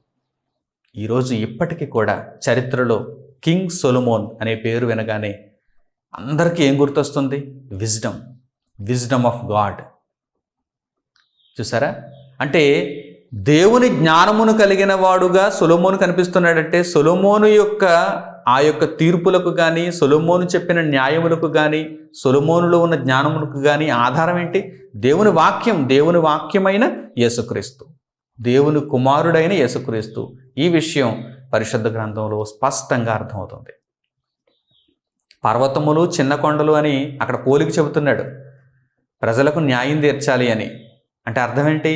ఈరోజు ఇప్పటికీ కూడా చరిత్రలో కింగ్ సొలొమోన్ అనే పేరు వినగానే అందరికీ ఏం గుర్తొస్తుంది? Wisdom of God. చూసారా? అంటే దేవుని జ్ఞానమును కలిగిన వాడుగా సొలొమోను కనిపిస్తున్నాడంటే సొలొమోను యొక్క ఆ యొక్క తీర్పులకు కానీ, సొలొమోను చెప్పిన న్యాయములకు కానీ, సొలొమోనులో ఉన్న జ్ఞానములకు కానీ ఆధారం ఏంటి? దేవుని వాక్యం, దేవుని వాక్యమైన యేసుక్రీస్తు, దేవుని కుమారుడైన యేసుక్రీస్తు. ఈ విషయం పరిశుద్ధ గ్రంథంలో స్పష్టంగా అర్థమవుతుంది. పర్వతములు, చిన్న కొండలు అని అక్కడ పోలిక చెబుతున్నాడు. ప్రజలకు న్యాయం తీర్చాలి అని అంటే అర్థం ఏంటి?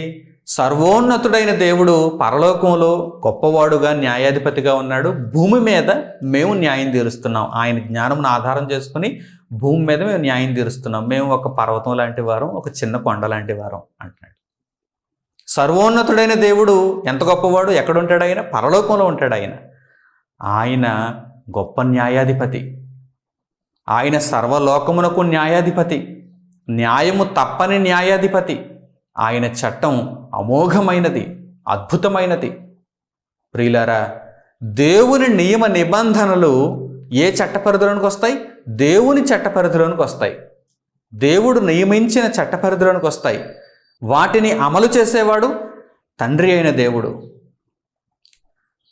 సర్వోన్నతుడైన దేవుడు పరలోకంలో గొప్పవాడుగా, న్యాయాధిపతిగా ఉన్నాడు. భూమి మీద మేము న్యాయం తీరుస్తున్నాం. ఆయన జ్ఞానంను ఆధారం చేసుకుని భూమి మీద మేము న్యాయం తీరుస్తున్నాం. మేము ఒక పర్వతం లాంటి వారం, ఒక చిన్న కొండ లాంటి వారం అంటున్నాడు. సర్వోన్నతుడైన దేవుడు ఎంత గొప్పవాడు? ఎక్కడుంటాడు ఆయన? పరలోకంలో ఉంటాడు ఆయన. ఆయన గొప్ప న్యాయాధిపతి. ఆయన సర్వలోకమునకు న్యాయాధిపతి, న్యాయము తప్పని న్యాయాధిపతి. ఆయన చట్టం అమోఘమైనది, అద్భుతమైనది. ప్రియులారా, దేవుని నియమ నిబంధనలు ఏ చట్టపరిధిలోనికి వస్తాయి? దేవుని చట్టపరిధిలోనికి వస్తాయి. దేవుడు నియమించిన చట్టపరిధిలోనికి వస్తాయి. వాటిని అమలు చేసేవాడు తండ్రి అయిన దేవుడు.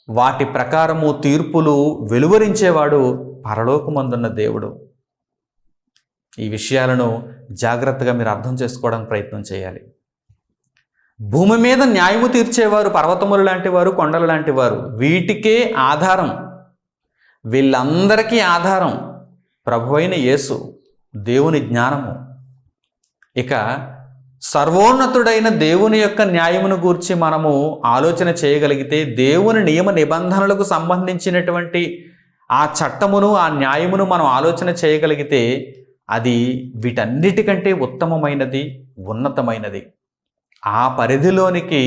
వాటి ప్రకారము తీర్పులు వెలువరించేవాడు పరలోకమందున్న దేవుడు. ఈ విషయాలను జాగ్రత్తగా మీరు అర్థం చేసుకోవడానికి ప్రయత్నం చేయాలి. భూమి మీద న్యాయము తీర్చేవారు పర్వతములు లాంటి వారు, కొండలు లాంటి వారు. వీటికే ఆధారం, వీళ్ళందరికీ ఆధారం ప్రభువైన యేసు, దేవుని జ్ఞానము. ఇక సర్వోన్నతుడైన దేవుని యొక్క న్యాయమును గూర్చి మనము ఆలోచన చేయగలిగితే, దేవుని నియమ నిబంధనలకు సంబంధించినటువంటి ఆ చట్టమును, ఆ న్యాయమును మనం ఆలోచన చేయగలిగితే అది వీటన్నిటికంటే ఉత్తమమైనది, ఉన్నతమైనది. ఆ పరిధిలోనికి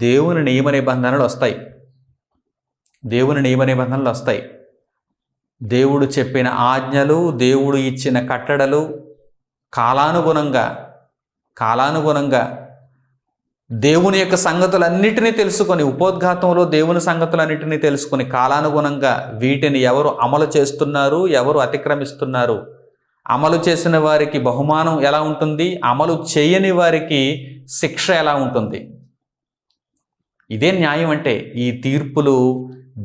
దేవుని నియమ నిబంధనలు వస్తాయి. దేవుని నియమ నిబంధనలు వస్తాయి. దేవుడు చెప్పిన ఆజ్ఞలు, దేవుడు ఇచ్చిన కట్టడలు కాలానుగుణంగా దేవుని యొక్క సంగతులన్నిటినీ తెలుసుకొని, ఉపోద్ఘాతంలో దేవుని సంగతులన్నిటినీ తెలుసుకొని కాలానుగుణంగా వీటిని ఎవరు అమలు చేస్తున్నారు, ఎవరు అతిక్రమిస్తున్నారు, అమలు చేసిన వారికి బహుమానం ఎలా ఉంటుంది, అమలు చేయని వారికి శిక్ష ఎలా ఉంటుంది. ఇదే న్యాయం అంటే. ఈ తీర్పులు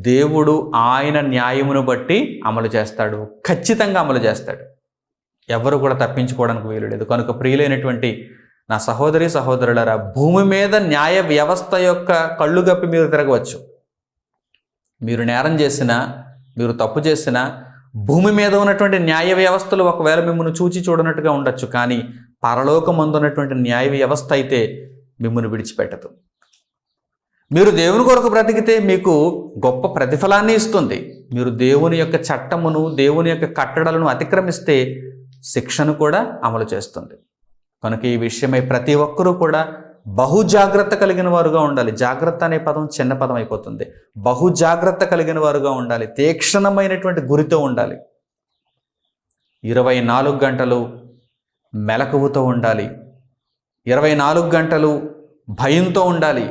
దేవుడు ఆయన న్యాయమును బట్టి అమలు చేస్తాడు, ఖచ్చితంగా అమలు చేస్తాడు. ఎవరు కూడా తప్పించుకోవడానికి వీలు లేదు. కనుక ప్రియులైనటువంటి నా సహోదరి సహోదరులారా, భూమి మీద న్యాయ వ్యవస్థ యొక్క కళ్ళు గప్పి మీరు తిరగవచ్చు. మీరు నేరం చేసినా, మీరు తప్పు చేసినా భూమి మీద ఉన్నటువంటి న్యాయ వ్యవస్థలు ఒకవేళ మిమ్మల్ని చూచి చూడనట్టుగా ఉండొచ్చు, కానీ పరలోకమందు ఉన్నటువంటి న్యాయ వ్యవస్థ అయితే మిమ్మల్ని విడిచిపెట్టదు. మీరు దేవుని కొరకు బ్రతికితే మీకు గొప్ప ప్రతిఫలాన్ని ఇస్తుంది. మీరు దేవుని యొక్క చట్టమును, దేవుని యొక్క కట్టడలను అతిక్రమిస్తే శిక్షను కూడా అమలు చేస్తుంది. కనుక ఈ విషయమై ప్రతి ఒక్కరూ కూడా బహుజాగ్రత్త కలిగిన వారుగా ఉండాలి. జాగ్రత్త అనే పదం చిన్న పదం అయిపోతుంది. బహుజాగ్రత్త కలిగిన వారుగా ఉండాలి. తీక్షణమైనటువంటి గురితో ఉండాలి. 24 గంటలు మెలకువతో ఉండాలి. 24 గంటలు భయంతో ఉండాలి.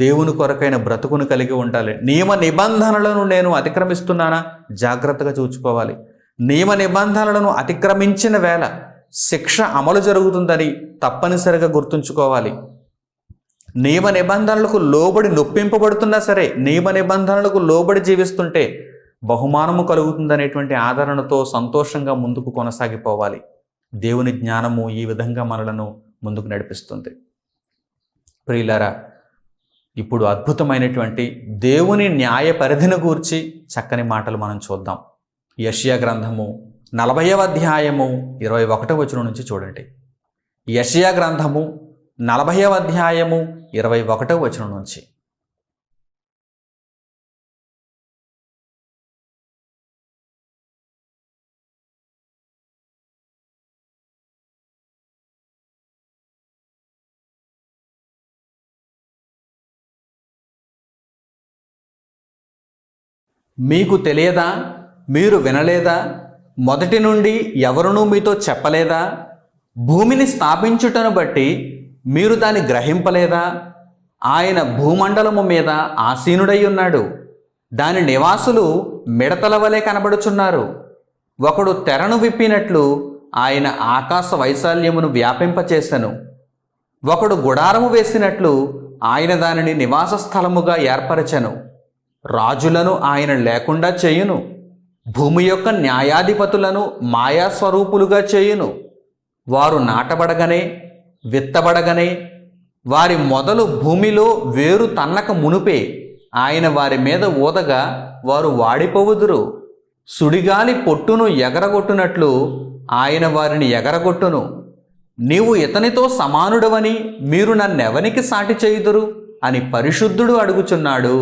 దేవుని కొరకైన బ్రతుకును కలిగి ఉండాలి. నియమ నిబంధనలను నేను అతిక్రమిస్తున్నానా జాగ్రత్తగా చూసుకోవాలి. నియమ నిబంధనలను అతిక్రమించిన వేళ శిక్ష అమలు జరుగుతుందని తప్పనిసరిగా గుర్తుంచుకోవాలి. నియమ నిబంధనలకు లోబడి నొప్పింపబడుతున్నా సరే, నియమ నిబంధనలకు లోబడి జీవిస్తుంటే బహుమానము కలుగుతుందనేటువంటి ఆదరణతో సంతోషంగా ముందుకు కొనసాగిపోవాలి. దేవుని జ్ఞానము ఈ విధంగా మనలను ముందుకు నడిపిస్తుంది. ప్రియులారా, ఇప్పుడు అద్భుతమైనటువంటి దేవుని న్యాయ పరిధిని గూర్చి చక్కని మాటలు మనం చూద్దాం. యెషయా గ్రంథము 40వ అధ్యాయము 21వ వచనం నుంచి చూడండి. యెషయా గ్రంథము 40వ అధ్యాయము 21వ వచనం నుంచి. మీకు తెలియదా? మీరు వినలేదా? మొదటి నుండి ఎవరునూ మీతో చెప్పలేదా? భూమిని స్థాపించుటను బట్టి మీరు దాన్ని గ్రహింపలేదా? ఆయన భూమండలము మీద ఆసీనుడై ఉన్నాడు. దాని నివాసులు మిడతల వలె కనబడుచున్నారు. ఒకడు తెరను విప్పినట్లు ఆయన ఆకాశ వైశాల్యమును వ్యాపింపచేసెను. ఒకడు గుడారము వేసినట్లు ఆయన దానిని నివాస స్థలముగా ఏర్పరచెను. రాజులను ఆయన లేకుండా చేయును. భూమి యొక్క న్యాయాధిపతులను మాయాస్వరూపులుగా చేయును. వారు నాటబడగనే, విత్తబడగనే, వారి మొదలు భూమిలో వేరు తన్నక మునుపే ఆయన వారి మీద ఊదగా వారు వాడిపోవుదురు. సుడిగాలి పొట్టును ఎగరగొట్టునట్లు ఆయన వారిని ఎగరగొట్టును. నీవు ఇతనితో సమానుడవని మీరు నన్నెవనికి సాటి చేయుదురు అని పరిశుద్ధుడు అడుగుచున్నాడు.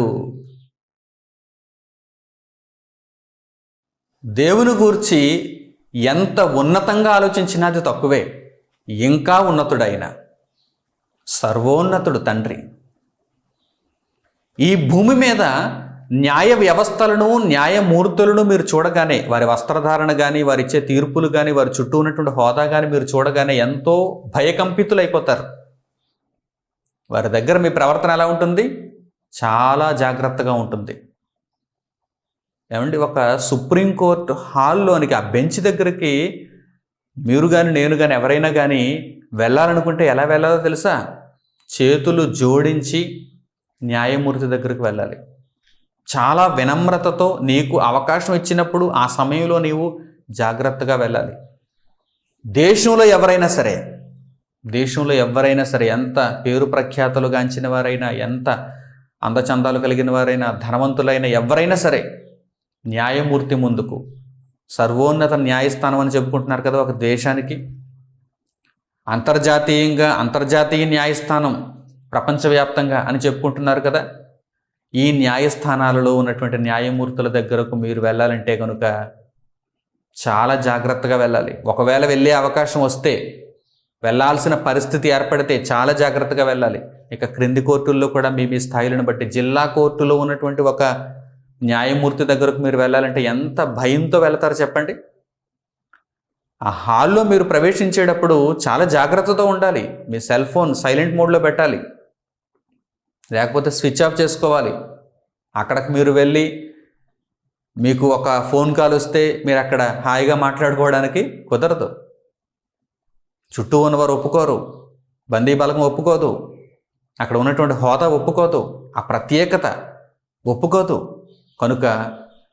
దేవుని గూర్చి ఎంత ఉన్నతంగా ఆలోచించినా అది తక్కువే. ఇంకా ఉన్నతుడైన సర్వోన్నతుడు తండ్రి ఈ భూమి మీద న్యాయ వ్యవస్థలను, న్యాయమూర్తులను మీరు చూడగానే, వారి వస్త్రధారణ కానీ, వారు ఇచ్చే తీర్పులు కానీ, వారి చుట్టూ ఉన్నటువంటి హోదా కానీ మీరు చూడగానే ఎంతో భయకంపితులైపోతారు. వారి దగ్గర మీ ప్రవర్తన ఎలా ఉంటుంది? చాలా జాగ్రత్తగా ఉంటుంది. ఏమండి, ఒక సుప్రీంకోర్టు హాల్లోనికి, ఆ బెంచ్ దగ్గరికి మీరు కానీ, నేను కానీ, ఎవరైనా కానీ వెళ్ళాలనుకుంటే ఎలా వెళ్ళాలో తెలుసా? చేతులు జోడించి న్యాయమూర్తి దగ్గరికి వెళ్ళాలి. చాలా వినమ్రతతో నీకు అవకాశం ఇచ్చినప్పుడు ఆ సమయంలో నీవు జాగ్రత్తగా వెళ్ళాలి. దేశంలో ఎవరైనా సరే ఎంత పేరు ప్రఖ్యాతలు గాంచిన వారైనా, ఎంత అందచందాలు కలిగిన వారైనా, ధనవంతులైన ఎవరైనా సరే న్యాయమూర్తి ముందుకు, సర్వోన్నత న్యాయస్థానం అని చెప్పుకుంటున్నారు కదా ఒక దేశానికి, అంతర్జాతీయ న్యాయస్థానం ప్రపంచవ్యాప్తంగా అని చెప్పుకుంటున్నారు కదా. ఈ న్యాయస్థానాలలో ఉన్నటువంటి న్యాయమూర్తుల దగ్గరకు మీరు వెళ్ళాలంటే కనుక చాలా జాగ్రత్తగా వెళ్ళాలి. ఒకవేళ వెళ్ళే అవకాశం వస్తే, వెళ్ళాల్సిన పరిస్థితి ఏర్పడితే చాలా జాగ్రత్తగా వెళ్ళాలి. ఇక క్రింది కోర్టుల్లో కూడా మీ స్థాయిలను బట్టి, జిల్లా కోర్టులో ఉన్నటువంటి ఒక న్యాయమూర్తి దగ్గరకు మీరు వెళ్ళాలంటే ఎంత భయంతో వెళ్తారో చెప్పండి. ఆ హాల్లో మీరు ప్రవేశించేటప్పుడు చాలా జాగ్రత్తతో ఉండాలి. మీ సెల్ ఫోన్ సైలెంట్ మోడ్లో పెట్టాలి, లేకపోతే స్విచ్ ఆఫ్ చేసుకోవాలి. అక్కడికి మీరు వెళ్ళి మీకు ఒక ఫోన్ కాల్ వస్తే మీరు అక్కడ హాయిగా మాట్లాడుకోవడానికి కుదరదు. చుట్టూ ఉన్నవారు ఒప్పుకోరు, బందీ బలగం ఒప్పుకోదు, అక్కడ ఉన్నటువంటి హోదా ఒప్పుకోదు, ఆ ప్రత్యేకత ఒప్పుకోదు. కనుక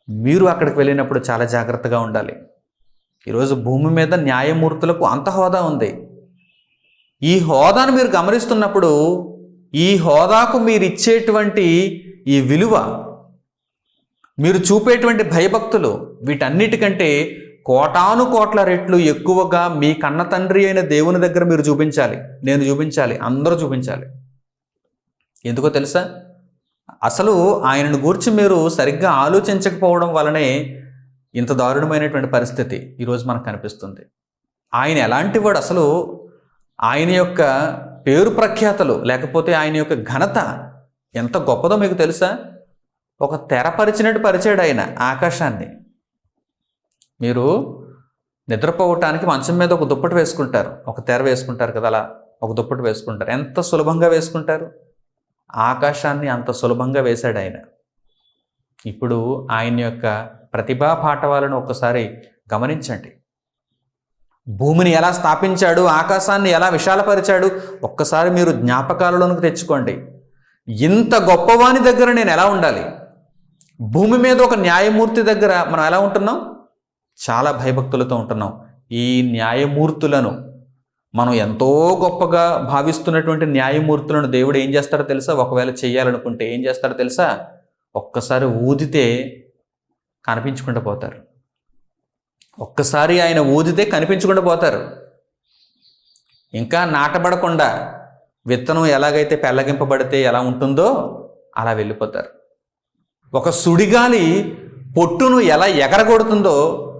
మీరు అక్కడికి వెళ్ళినప్పుడు చాలా జాగ్రత్తగా ఉండాలి. ఈరోజు భూమి మీద న్యాయమూర్తులకు అంత హోదా ఉంది. ఈ హోదాను మీరు గమనిస్తున్నప్పుడు ఈ హోదాకు మీరు ఇచ్చేటువంటి ఈ విలువ, మీరు చూపేటువంటి భయభక్తులు, వీటన్నిటికంటే కోటాను కోట్ల రెట్లు ఎక్కువగా మీ కన్న తండ్రి అయిన దేవుని దగ్గర మీరు చూపించాలి, నేను చూపించాలి, అందరూ చూపించాలి. ఎందుకో తెలుసా? అసలు ఆయనను గూర్చి మీరు సరిగ్గా ఆలోచించకపోవడం వలనే ఇంత దారుణమైనటువంటి పరిస్థితి ఈరోజు మనకు కనిపిస్తుంది. ఆయన ఎలాంటి వాడు, అసలు ఆయన యొక్క పేరు ప్రఖ్యాతలు, లేకపోతే ఆయన యొక్క ఘనత ఎంత గొప్పదో మీకు తెలుసా? ఒక తెర పరిచినట్టు పరిచాడు ఆయన ఆకాశాన్ని. మీరు నిద్రపోవటానికి మంచం మీద ఒక దుప్పటి వేసుకుంటారు, ఒక తెర వేసుకుంటారు కదా, అలా ఒక దుప్పటి వేసుకుంటారు. ఎంత సులభంగా వేసుకుంటారు? ఆకాశాన్ని అంత సులభంగా వేశాడు ఆయన. ఇప్పుడు ఆయన యొక్క ప్రతిభా పాఠవాలను ఒక్కసారి గమనించండి. భూమిని ఎలా స్థాపించాడు, ఆకాశాన్ని ఎలా విశాలపరిచాడు, ఒక్కసారి మీరు జ్ఞాపకాలలోనికి తెచ్చుకోండి. ఇంత గొప్పవాని దగ్గర నేను ఎలా ఉండాలి? భూమి మీద ఒక న్యాయమూర్తి దగ్గర మనం ఎలా ఉంటున్నాం? చాలా భయభక్తులతో ఉంటున్నాం. ఈ న్యాయమూర్తులను, మనం ఎంతో గొప్పగా భావిస్తున్నటువంటి న్యాయమూర్తులను దేవుడు ఏం చేస్తాడో తెలుసా? ఒకవేళ చెయ్యాలనుకుంటే ఏం చేస్తాడో తెలుసా? ఒక్కసారి ఊదితే కనిపించకుండా పోతారు. ఒక్కసారి ఆయన ఊదితే కనిపించకుండా పోతారు. ఇంకా నాటబడకుండా విత్తనం ఎలాగైతే పెళ్ళగింపబడితే ఎలా ఉంటుందో అలా వెళ్ళిపోతారు. ఒక సుడిగాలి పొట్టును ఎలా ఎగరగొడుతుందో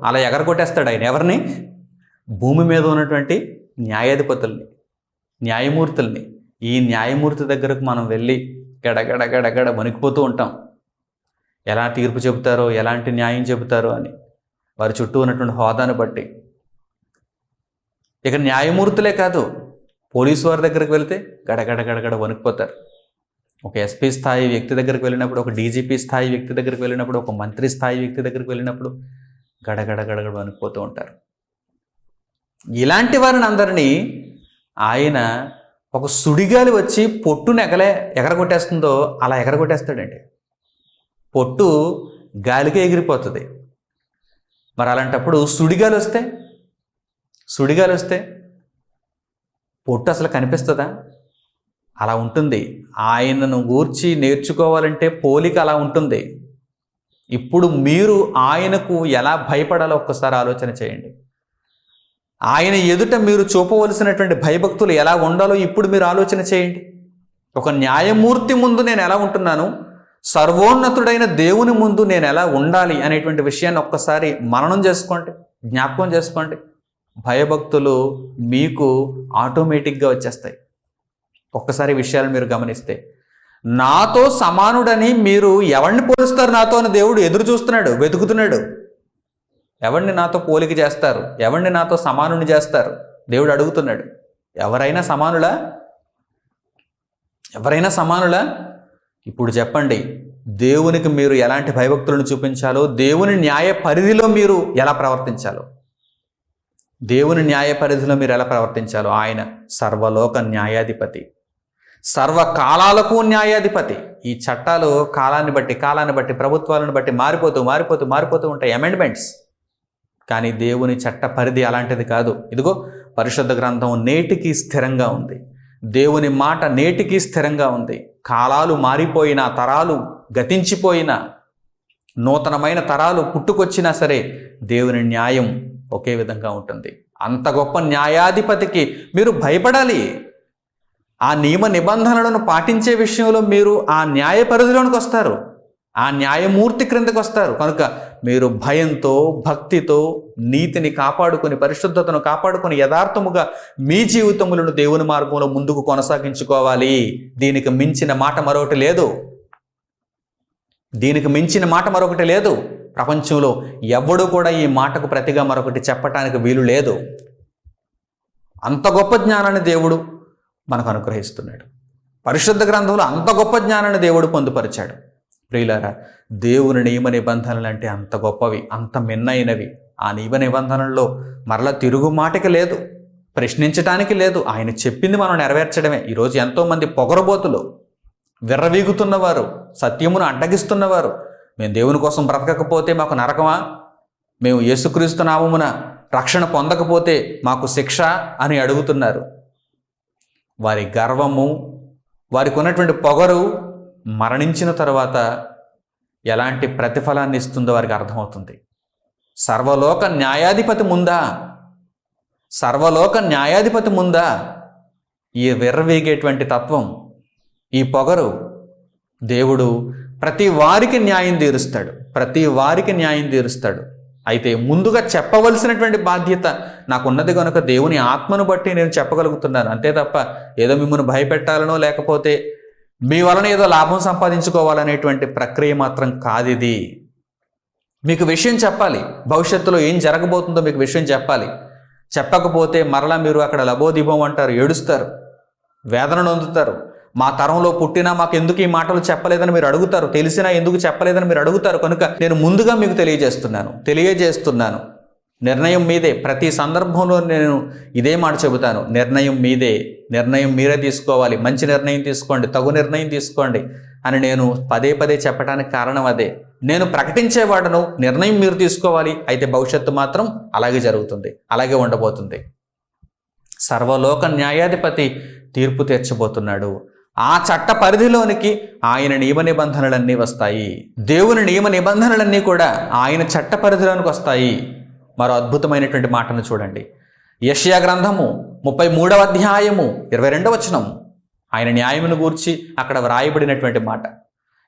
అలా ఎగరగొట్టేస్తాడు ఆయన. ఎవరిని? భూమి మీద ఉన్నటువంటి న్యాయాధిపతుల్ని, న్యాయమూర్తుల్ని. ఈ న్యాయమూర్తి దగ్గరకు మనం వెళ్ళి గడగడ గడగడ వణికిపోతూ ఉంటాం. ఎలా తీర్పు చెబుతారో, ఎలాంటి న్యాయం చెబుతారో అని, వారి చుట్టూ ఉన్నటువంటి హోదాను బట్టి. ఇక న్యాయమూర్తులే కాదు, పోలీసు వారి దగ్గరికి వెళ్తే గడగడ గడగడ వణికిపోతారు. ఒక ఎస్పీ స్థాయి వ్యక్తి దగ్గరికి వెళ్ళినప్పుడు, ఒక డీజీపీ స్థాయి వ్యక్తి దగ్గరికి వెళ్ళినప్పుడు, ఒక మంత్రి స్థాయి వ్యక్తి దగ్గరికి వెళ్ళినప్పుడు గడగడ గడగడ వణికిపోతూ ఉంటారు. ఇలాంటి వారిని అందరినీ ఆయన ఒక సుడిగాలి వచ్చి పొట్టును ఎగరగొట్టేస్తుందో అలా ఎగరగొట్టేస్తాడండి. పొట్టు గాలికే ఎగిరిపోతుంది. మరి అలాంటప్పుడు సుడిగాలి వస్తే పొట్టు అసలు కనిపిస్తుందా? అలా ఉంటుంది. ఆయనను గూర్చి నేర్చుకోవాలంటే పోలిక అలా ఉంటుంది. ఇప్పుడు మీరు ఆయనకు ఎలా భయపడాలో ఒక్కసారి ఆలోచన చేయండి. ఆయన ఎదుట మీరు చూపవలసినటువంటి భయభక్తులు ఎలా ఉండాలో ఇప్పుడు మీరు ఆలోచన చేయండి. ఒక న్యాయమూర్తి ముందు నేను ఎలా ఉంటున్నాను, సర్వోన్నతుడైన దేవుని ముందు నేను ఎలా ఉండాలి అనేటువంటి విషయాన్ని ఒక్కసారి మననం చేసుకోండి, జ్ఞాపకం చేసుకోండి. భయభక్తులు మీకు ఆటోమేటిక్గా వచ్చేస్తాయి. ఒక్కసారి విషయాలు మీరు గమనిస్తే, నాతో సమానుడని మీరు ఎవరిని పోలుస్తారు? నాతో అని దేవుడు ఎదురు చూస్తున్నాడు, వెతుకుతున్నాడు. ఎవరిని నాతో పోలిక చేస్తారు, ఎవరిని నాతో సమానుని చేస్తారు? దేవుడు అడుగుతున్నాడు. ఎవరైనా సమానులా? ఇప్పుడు చెప్పండి, దేవునికి మీరు ఎలాంటి భయభక్తులను చూపించాలో, దేవుని న్యాయ పరిధిలో మీరు ఎలా ప్రవర్తించాలో, ఆయన సర్వలోక న్యాయాధిపతి, సర్వకాలాలకు న్యాయాధిపతి. ఈ చట్టాలు కాలాన్ని బట్టి ప్రభుత్వాలను బట్టి మారిపోతూ ఉంటాయి, అమెండ్మెంట్స్. కానీ దేవుని చట్ట పరిధి అలాంటిది కాదు. ఇదిగో పరిశుద్ధ గ్రంథం నేటికి స్థిరంగా ఉంది. దేవుని మాట నేటికి స్థిరంగా ఉంది. కాలాలు మారిపోయినా, తరాలు గతించిపోయినా, నూతనమైన తరాలు పుట్టుకొచ్చినా సరే దేవుని న్యాయం ఒకే విధంగా ఉంటుంది. అంత గొప్ప న్యాయాధిపతికి మీరు భయపడాలి. ఆ నియమ నిబంధనలను పాటించే విషయంలో మీరు ఆ న్యాయ పరిధిలోనికి వస్తారు, ఆ న్యాయమూర్తి క్రిందకు వస్తారు. కనుక మీరు భయంతో, భక్తితో, నీతిని కాపాడుకొని, పరిశుద్ధతను కాపాడుకొని, యథార్థముగా మీ జీవితములను దేవుని మార్గంలో ముందుకు కొనసాగించుకోవాలి. దీనికి మించిన మాట మరొకటి లేదు. దీనికి మించిన మాట మరొకటి లేదు. ప్రపంచంలో ఎవడు కూడా ఈ మాటకు ప్రతిగా మరొకటి చెప్పటానికి వీలు లేదు. అంత గొప్ప జ్ఞానాన్ని దేవుడు మనకు అనుగ్రహిస్తున్నాడు. పరిశుద్ధ గ్రంథంలో అంత గొప్ప జ్ఞానాన్ని దేవుడు పొందుపరిచాడు. ప్రియులారా, దేవుని నియమ నిబంధనలు అంటే అంత గొప్పవి, అంత మిన్నైనవి. ఆ నియమ నిబంధనల్లో మరలా తిరుగు మాటకి లేదు, ప్రశ్నించటానికి లేదు. ఆయన చెప్పింది మనం నెరవేర్చడమే. ఈరోజు ఎంతోమంది పొగరబోతులు, విర్రవీగుతున్నవారు, సత్యమును అడ్డగిస్తున్నవారు, మేము దేవుని కోసం బ్రతకకపోతే మాకు నరకమా, మేము యేసుక్రీస్తు నామమున రక్షణ పొందకపోతే మాకు శిక్ష అని అడుగుతున్నారు. వారి గర్వము, వారికి ఉన్నటువంటి పొగరు మరణించిన తర్వాత ఎలాంటి ప్రతిఫలాన్ని ఇస్తుందో వారికి అర్థమవుతుంది. సర్వలోక న్యాయాధిపతి ముందా ఈ విర్రవీగేటువంటి తత్వం, ఈ పొగరు, దేవుడు ప్రతి వారికి న్యాయం తీరుస్తాడు. అయితే ముందుగా చెప్పవలసినటువంటి బాధ్యత నాకున్నది కనుక దేవుని ఆత్మను బట్టి నేను చెప్పగలుగుతున్నాను. అంతే తప్ప ఏదో మిమ్మల్ని భయపెట్టాలనో లేకపోతే మీ వలన ఏదో లాభం సంపాదించుకోవాలనేటువంటి ప్రక్రియ మాత్రం కాదిది. మీకు విషయం చెప్పాలి, భవిష్యత్తులో ఏం జరగబోతుందో మీకు విషయం చెప్పాలి. చెప్పకపోతే మరలా మీరు అక్కడ లబోదిబం అంటారు, ఏడుస్తారు, వేదన నొందుతారు. మా తరంలో పుట్టినా మాకు ఎందుకు ఈ మాటలు చెప్పలేదని మీరు అడుగుతారు, తెలిసినా ఎందుకు చెప్పలేదని మీరు అడుగుతారు. కనుక నేను ముందుగా మీకు తెలియజేస్తున్నాను. నిర్ణయం మీదే. ప్రతి సందర్భంలో నేను ఇదే మాట చెబుతాను, నిర్ణయం మీదే, నిర్ణయం మీరే తీసుకోవాలి. మంచి నిర్ణయం తీసుకోండి, తగు నిర్ణయం తీసుకోండి అని నేను పదే పదే చెప్పడానికి కారణం అదే. నేను ప్రకటించేవాడను, నిర్ణయం మీరు తీసుకోవాలి. అయితే భవిష్యత్తు మాత్రం అలాగే జరుగుతుంది, అలాగే ఉండబోతుంది. సర్వలోక న్యాయాధిపతి తీర్పు తీర్చబోతున్నాడు. ఆ చట్ట పరిధిలోనికి ఆయన నియమ నిబంధనలన్నీ వస్తాయి. దేవుని నియమ నిబంధనలన్నీ కూడా ఆయన చట్ట పరిధిలోనికి వస్తాయి. మరో అద్భుతమైనటువంటి మాటను చూడండి. యెషయా గ్రంథము 33వ అధ్యాయము 22వ వచనం. ఆయన న్యాయమును గూర్చి అక్కడ వ్రాయబడినటువంటి మాట.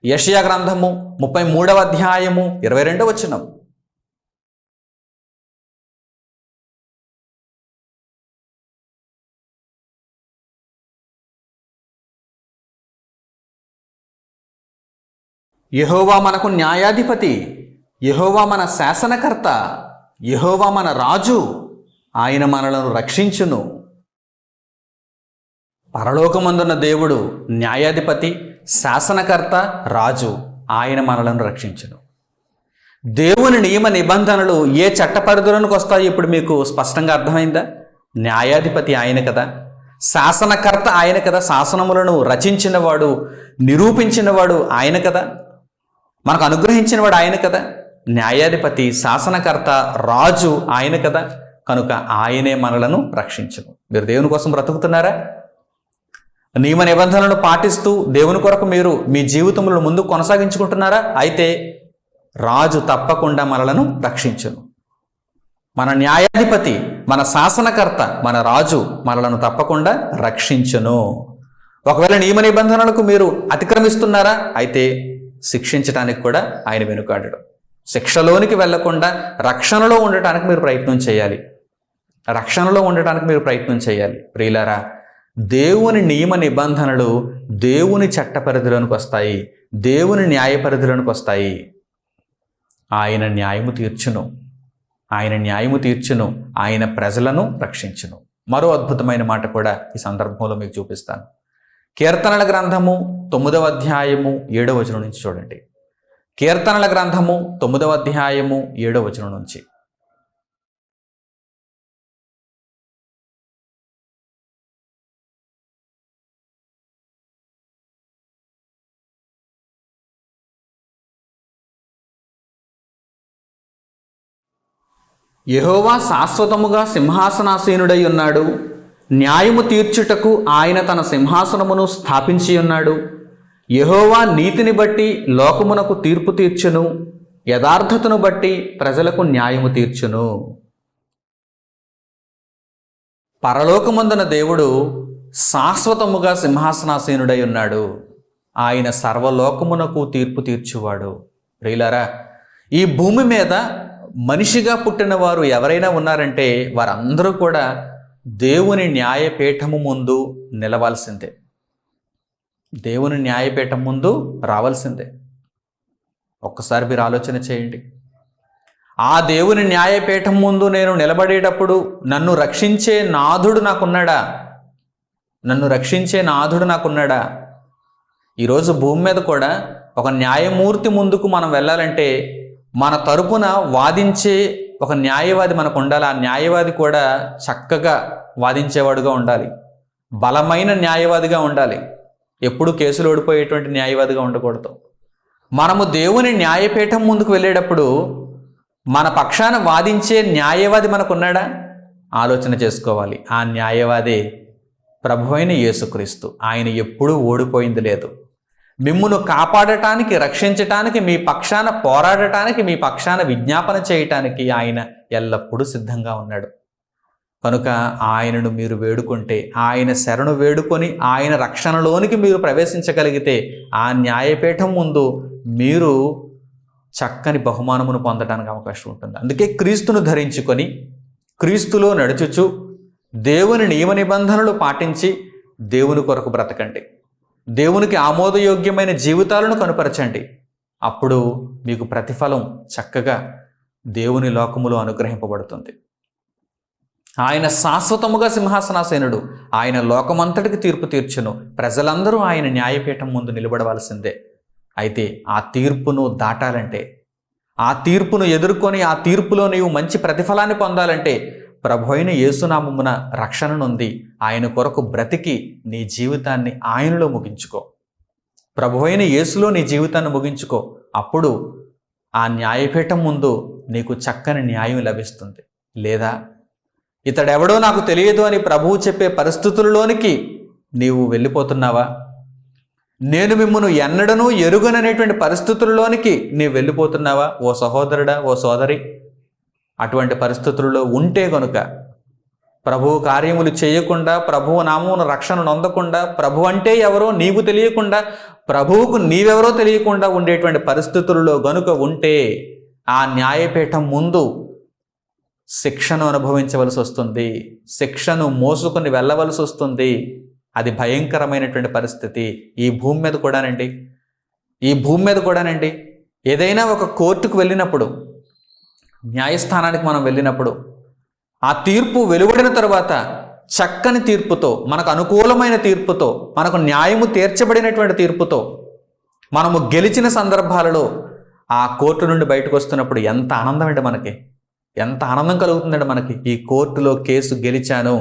యెషయా గ్రంథము 33వ అధ్యాయము 22వ వచనం. యెహోవా మనకు న్యాయాధిపతి, యెహోవా మన శాసనకర్త, యెహోవా మన రాజు, ఆయన మనలను రక్షించును. పరలోకమందున్న దేవుడు న్యాయాధిపతి, శాసనకర్త, రాజు. ఆయన మనలను రక్షించును. దేవుని నియమ నిబంధనలు ఏ చట్ట పరిధిలోనికి వస్తాయో ఇప్పుడు మీకు స్పష్టంగా అర్థమైందా? న్యాయాధిపతి ఆయన కదా, శాసనకర్త ఆయన కదా, శాసనములను రచించినవాడు, నిరూపించినవాడు ఆయన కదా, మనకు అనుగ్రహించినవాడు ఆయన కదా. న్యాయాధిపతి, శాసనకర్త, రాజు ఆయన కదా. కనుక ఆయనే మనలను రక్షించును. మీరు దేవుని కోసం బ్రతుకుతున్నారా? నియమ నిబంధనలను పాటిస్తూ దేవుని కొరకు మీరు మీ జీవితంలో ముందు కొనసాగించుకుంటున్నారా? అయితే రాజు తప్పకుండా మనలను రక్షించును. మన న్యాయాధిపతి, మన శాసనకర్త, మన రాజు మనలను తప్పకుండా రక్షించును. ఒకవేళ నియమ నిబంధనలకు మీరు అతిక్రమిస్తున్నారా? అయితే శిక్షించడానికి కూడా ఆయన వెనుకాడడు. శిక్షలోనికి వెళ్లకుండా రక్షణలో ఉండటానికి మీరు ప్రయత్నం చేయాలి. ప్రియులారా, దేవుని నియమ నిబంధనలు దేవుని చట్ట పరిధిలోనికి వస్తాయి, దేవుని న్యాయ పరిధిలోనికి వస్తాయి. ఆయన న్యాయము తీర్చును, ఆయన ప్రజలను రక్షించును. మరో అద్భుతమైన మాట కూడా ఈ సందర్భంలో మీకు చూపిస్తాను. కీర్తనల గ్రంథము 9వ అధ్యాయము 7వ వచనం నుంచి చూడండి. కీర్తనల గ్రంథము 9వ అధ్యాయము 7వ వచనం నుంచి. యెహోవా శాశ్వతముగా సింహాసనాసీనుడై ఉన్నాడు. న్యాయము తీర్చుటకు ఆయన తన సింహాసనమును స్థాపించి ఉన్నాడు. యెహోవా నీతిని బట్టి లోకమునకు తీర్పు తీర్చును, యథార్థతను బట్టి ప్రజలకు న్యాయము తీర్చును. పరలోకమందున దేవుడు శాశ్వతముగా సింహాసనాసీనుడై ఉన్నాడు. ఆయన సర్వలోకమునకు తీర్పు తీర్చువాడు. ప్రియులారా, ఈ భూమి మీద మనిషిగా పుట్టిన వారు ఎవరైనా ఉన్నారంటే వారందరూ కూడా దేవుని న్యాయపీఠము ముందు నిలవాల్సిందే, దేవుని న్యాయపీఠం ముందు రావాల్సిందే. ఒక్కసారి మీరు ఆలోచన చేయండి. ఆ దేవుని న్యాయపీఠం ముందు నేను నిలబడేటప్పుడు నన్ను రక్షించే నాథుడు నాకున్నాడా? నన్ను రక్షించే నాథుడు నాకున్నాడా? ఈరోజు భూమి మీద కూడా ఒక న్యాయమూర్తి ముందుకు మనం వెళ్ళాలంటే మన తరపున వాదించే ఒక న్యాయవాది మనకు ఉండాలి. ఆ న్యాయవాది కూడా చక్కగా వాదించేవాడుగా ఉండాలి, బలమైన న్యాయవాదిగా ఉండాలి. ఎప్పుడు కేసులు ఓడిపోయేటువంటి న్యాయవాదిగా ఉండకూడదు. మనము దేవుని న్యాయపీఠం ముందుకు వెళ్ళేటప్పుడు మన పక్షాన వాదించే న్యాయవాది మనకున్నాడా? ఆలోచన చేసుకోవాలి. ఆ న్యాయవాదే ప్రభువైన యేసుక్రీస్తు. ఆయన ఎప్పుడూ ఓడిపోయింది లేదు. మిమ్మును కాపాడటానికి, రక్షించటానికి, మీ పక్షాన పోరాడటానికి, మీ పక్షాన విజ్ఞాపన చేయటానికి ఆయన ఎల్లప్పుడూ సిద్ధంగా ఉన్నాడు. కనుక ఆయనను మీరు వేడుకుంటే, ఆయన శరణు వేడుకొని ఆయన రక్షణలోనికి మీరు ప్రవేశించగలిగితే ఆ న్యాయపీఠం ముందు మీరు చక్కని బహుమానమును పొందడానికి అవకాశం ఉంటుంది. అందుకే క్రీస్తును ధరించుకొని క్రీస్తులో నడుచుచు దేవుని నియమ నిబంధనలు పాటించి దేవుని కొరకు బ్రతకండి. దేవునికి ఆమోదయోగ్యమైన జీవితాలను కనుపరచండి. అప్పుడు మీకు ప్రతిఫలం చక్కగా దేవుని లోకములో అనుగ్రహింపబడుతుంది. ఆయన శాశ్వతముగా సింహాసనాసీనుడు. ఆయన లోకమంతటికి తీర్పు తీర్చును. ప్రజలందరూ ఆయన న్యాయపీఠం ముందు నిలబడవలసిందే. అయితే ఆ తీర్పును దాటాలంటే, ఆ తీర్పును ఎదుర్కొని ఆ తీర్పులో నీవు మంచి ప్రతిఫలాన్ని పొందాలంటే ప్రభువైన యేసునామమున రక్షణ నొంది ఆయన కొరకు బ్రతికి నీ జీవితాన్ని ఆయనలో ముగించుకో. ప్రభువైన యేసులో నీ జీవితాన్ని ముగించుకో. అప్పుడు ఆ న్యాయపీఠం ముందు నీకు చక్కని న్యాయం లభిస్తుంది. లేదా ఇతడెవడో నాకు తెలియదు అని ప్రభువు చెప్పే పరిస్థితుల్లోనికి నీవు వెళ్ళిపోతున్నావా? నేను మిమ్మును ఎన్నడనూ ఎరుగననేటువంటి పరిస్థితుల్లోనికి నీవు వెళ్ళిపోతున్నావా? ఓ సహోదరుడా, ఓ సోదరి, అటువంటి పరిస్థితుల్లో ఉంటే గనుక, ప్రభువు కార్యములు చేయకుండా, ప్రభువు నామమున రక్షణ నొందకుండా, ప్రభు అంటే ఎవరో నీకు తెలియకుండా, ప్రభువుకు నీవెవరో తెలియకుండా ఉండేటువంటి పరిస్థితుల్లో గనుక ఉంటే ఆ న్యాయపీఠం ముందు శిక్షను అనుభవించవలసి వస్తుంది. శిక్షను మోసుకొని వెళ్ళవలసి వస్తుంది. అది భయంకరమైనటువంటి పరిస్థితి. ఈ భూమి మీద కూడానండి ఏదైనా ఒక కోర్టుకు వెళ్ళినప్పుడు, న్యాయస్థానానికి మనం వెళ్ళినప్పుడు ఆ తీర్పు వెలువడిన తర్వాత చక్కని తీర్పుతో, మనకు అనుకూలమైన తీర్పుతో, మనకు న్యాయము తీర్చబడినటువంటి తీర్పుతో మనము గెలిచిన సందర్భాలలో ఆ కోర్టు నుండి బయటకు వస్తున్నప్పుడు ఎంత ఆనందం అంటే మనకి, ఎంత ఆనందం కలుగుతుందంటే మనకి. ఈ కోర్టులో కేసు గెలిచాను,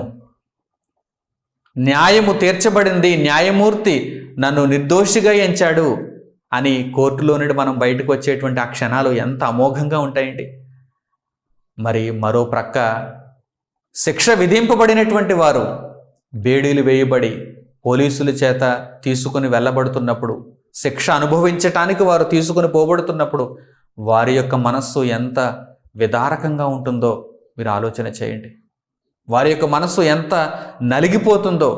న్యాయము తీర్చబడింది, న్యాయమూర్తి నన్ను నిర్దోషిగా ఎంచాడు అని కోర్టులో నుండి మనం బయటకు వచ్చేటువంటి ఆ క్షణాలు ఎంత అమోఘంగా ఉంటాయండి. మరి మరో ప్రక్క శిక్ష విధింపబడినటువంటి వారు బేడీలు వేయబడి పోలీసుల చేత తీసుకుని వెళ్ళబడుతున్నప్పుడు, శిక్ష అనుభవించటానికి వారు తీసుకుని పోబడుతున్నప్పుడు వారి యొక్క మనస్సు ఎంత విదారకంగా ఉంటుందో మీరు ఆలోచన చేయండి. వారి యొక్క మనస్సు ఎంత నలిగిపోతుందో,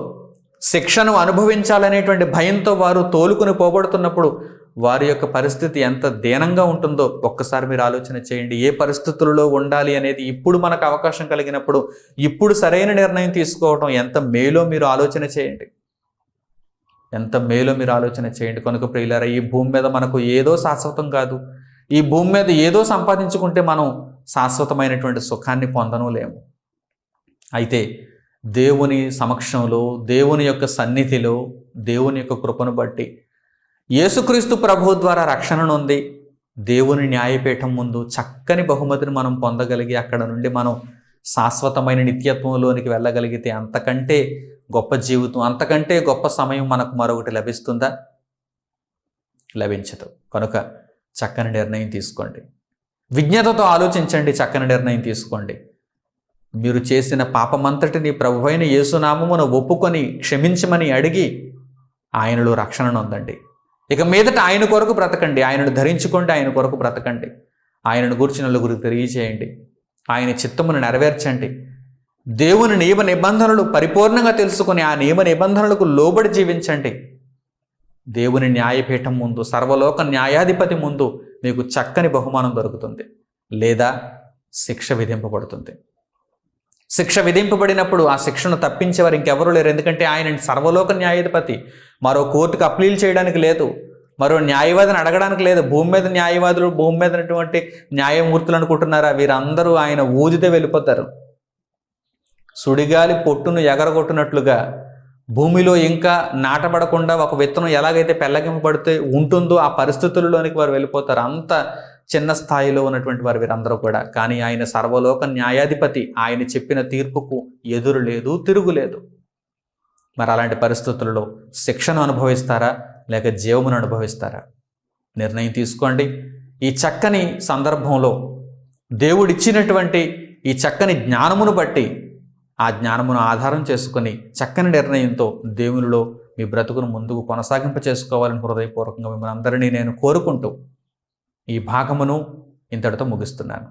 శిక్షను అనుభవించాలనేటువంటి భయంతో వారు తోలుకుని పోబడుతున్నప్పుడు వారి యొక్క పరిస్థితి ఎంత దీనంగా ఉంటుందో ఒక్కసారి మీరు ఆలోచన చేయండి. ఏ పరిస్థితుల్లో ఉండాలి అనేది ఇప్పుడు మనకు అవకాశం కలిగినప్పుడు ఇప్పుడు సరైన నిర్ణయం తీసుకోవడం ఎంత మేలో మీరు ఆలోచన చేయండి. ఎంత మేలో మీరు ఆలోచన చేయండి. కనుక ప్రియులారా, ఈ భూమి మీద మనకు ఏదో శాశ్వతం కాదు. ఈ భూమి మీద ఏదో సంపాదించుకుంటే మనం శాశ్వతమైనటువంటి సుఖాన్ని పొందలేము. అయితే దేవుని సమక్షంలో, దేవుని యొక్క సన్నిధిలో, దేవుని యొక్క కృపను బట్టి యేసుక్రీస్తు ప్రభువు ద్వారా రక్షణ నొంది దేవుని న్యాయపీఠం ముందు చక్కని బహుమతిని మనం పొందగలిగి అక్కడ నుండి మనం శాశ్వతమైన నిత్యత్వంలోనికి వెళ్ళగలిగితే అంతకంటే గొప్ప జీవితం, అంతకంటే గొప్ప సమయం మనకు మరొకటి లభిస్తుందా? లభించదు. కనుక చక్కని నిర్ణయం తీసుకోండి. విజ్ఞతతో ఆలోచించండి, చక్కని నిర్ణయం తీసుకోండి. మీరు చేసిన పాపమంతటిని ప్రభువైన యేసునామమున ఒప్పుకొని క్షమించమని అడిగి ఆయనలో రక్షణ నొందండి. ఇక మీదట ఆయన కొరకు బ్రతకండి, ఆయనను ధరించుకోండి, ఆయన కొరకు బ్రతకండి. ఆయనను గూర్చి నలుగురికి తెలియచేయండి, ఆయన చిత్తమును నెరవేర్చండి. దేవుని నియమ నిబంధనలు పరిపూర్ణంగా తెలుసుకొని ఆ నియమ నిబంధనలకు లోబడి జీవించండి. దేవుని న్యాయపీఠం ముందు, సర్వలోక న్యాయాధిపతి ముందు మీకు చక్కని బహుమానం దొరుకుతుంది. లేదా శిక్ష విధింపబడుతుంది. శిక్ష విధింపబడినప్పుడు ఆ శిక్షను తప్పించేవారు ఇంకెవరూ లేరు. ఎందుకంటే ఆయన సర్వలోక న్యాయాధిపతి. మరో కోర్టుకు అప్పీల్ చేయడానికి లేదు, మరో న్యాయవాదిని అడగడానికి లేదు. భూమి మీద న్యాయవాదులు, భూమి మీద ఉన్నటువంటి న్యాయమూర్తులు అనుకుంటున్నారా? వీరందరూ ఆయన ఊదితే వెళ్ళిపోతారు. సుడిగాలి పొట్టును ఎగరగొట్టినట్లుగా భూమిలో ఇంకా నాటబడకుండా ఒక విత్తనం ఎలాగైతే పెళ్ళగింపబడితే ఉంటుందో ఆ పరిస్థితుల్లోనికి వారు వెళ్ళిపోతారు. అంత చిన్న స్థాయిలో ఉన్నటువంటి వారు వీరందరూ కూడా. కానీ ఆయన సర్వలోక న్యాయాధిపతి. ఆయన చెప్పిన తీర్పుకు ఎదురు లేదు, తిరుగులేదు. మరి అలాంటి పరిస్థితులలో శిక్షను అనుభవిస్తారా లేక జీవమును అనుభవిస్తారా? నిర్ణయం తీసుకోండి. ఈ చక్కని సందర్భంలో దేవుడిచ్చినటువంటి ఈ చక్కని జ్ఞానమును బట్టి, ఆ జ్ఞానమును ఆధారం చేసుకొని చక్కని నిర్ణయంతో దేవునిలో మీ బ్రతుకును ముందుకు కొనసాగింప చేసుకోవాలని హృదయపూర్వకంగా మిమ్మల్ని అందరినీ నేను కోరుకుంటూ ఈ భాగమును ఇంతటితో ముగిస్తున్నాను.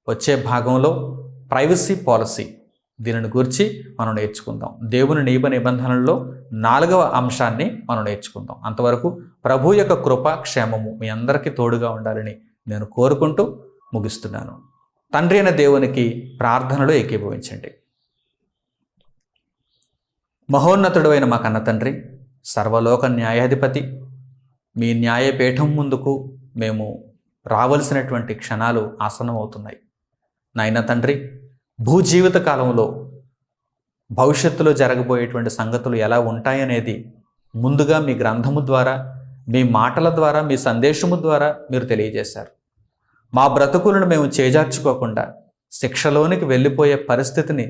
వచ్చే భాగంలో ప్రైవసీ పాలసీ, దీనిని గురించి మనం నేర్చుకుందాం. దేవుని నియమ నిబంధనల్లో 4వ అంశాన్ని మనం నేర్చుకుందాం. అంతవరకు ప్రభు యొక్క కృప, క్షేమము మీ అందరికీ తోడుగా ఉండాలని నేను కోరుకుంటూ ముగిస్తున్నాను. తండ్రి అయిన దేవునికి ప్రార్థనలో ఏకీభవించండి. మహోన్నతుడు అయిన మా కన్న తండ్రి, సర్వలోక న్యాయాధిపతి, మీ న్యాయపీఠం ముందుకు మేము రావలసినటువంటి క్షణాలు ఆసన్నమవుతున్నాయి. నాయన తండ్రి, భూజీవిత కాలంలో భవిష్యత్తులో జరగబోయేటువంటి సంగతులు ఎలా ఉంటాయనేది ముందుగా మీ గ్రంథము ద్వారా, మీ మాటల ద్వారా, మీ సందేశము ద్వారా మీరు తెలియజేశారు. మా బ్రతుకులను మేము చేజార్చుకోకుండా, శిక్షలోనికి వెళ్ళిపోయే పరిస్థితిని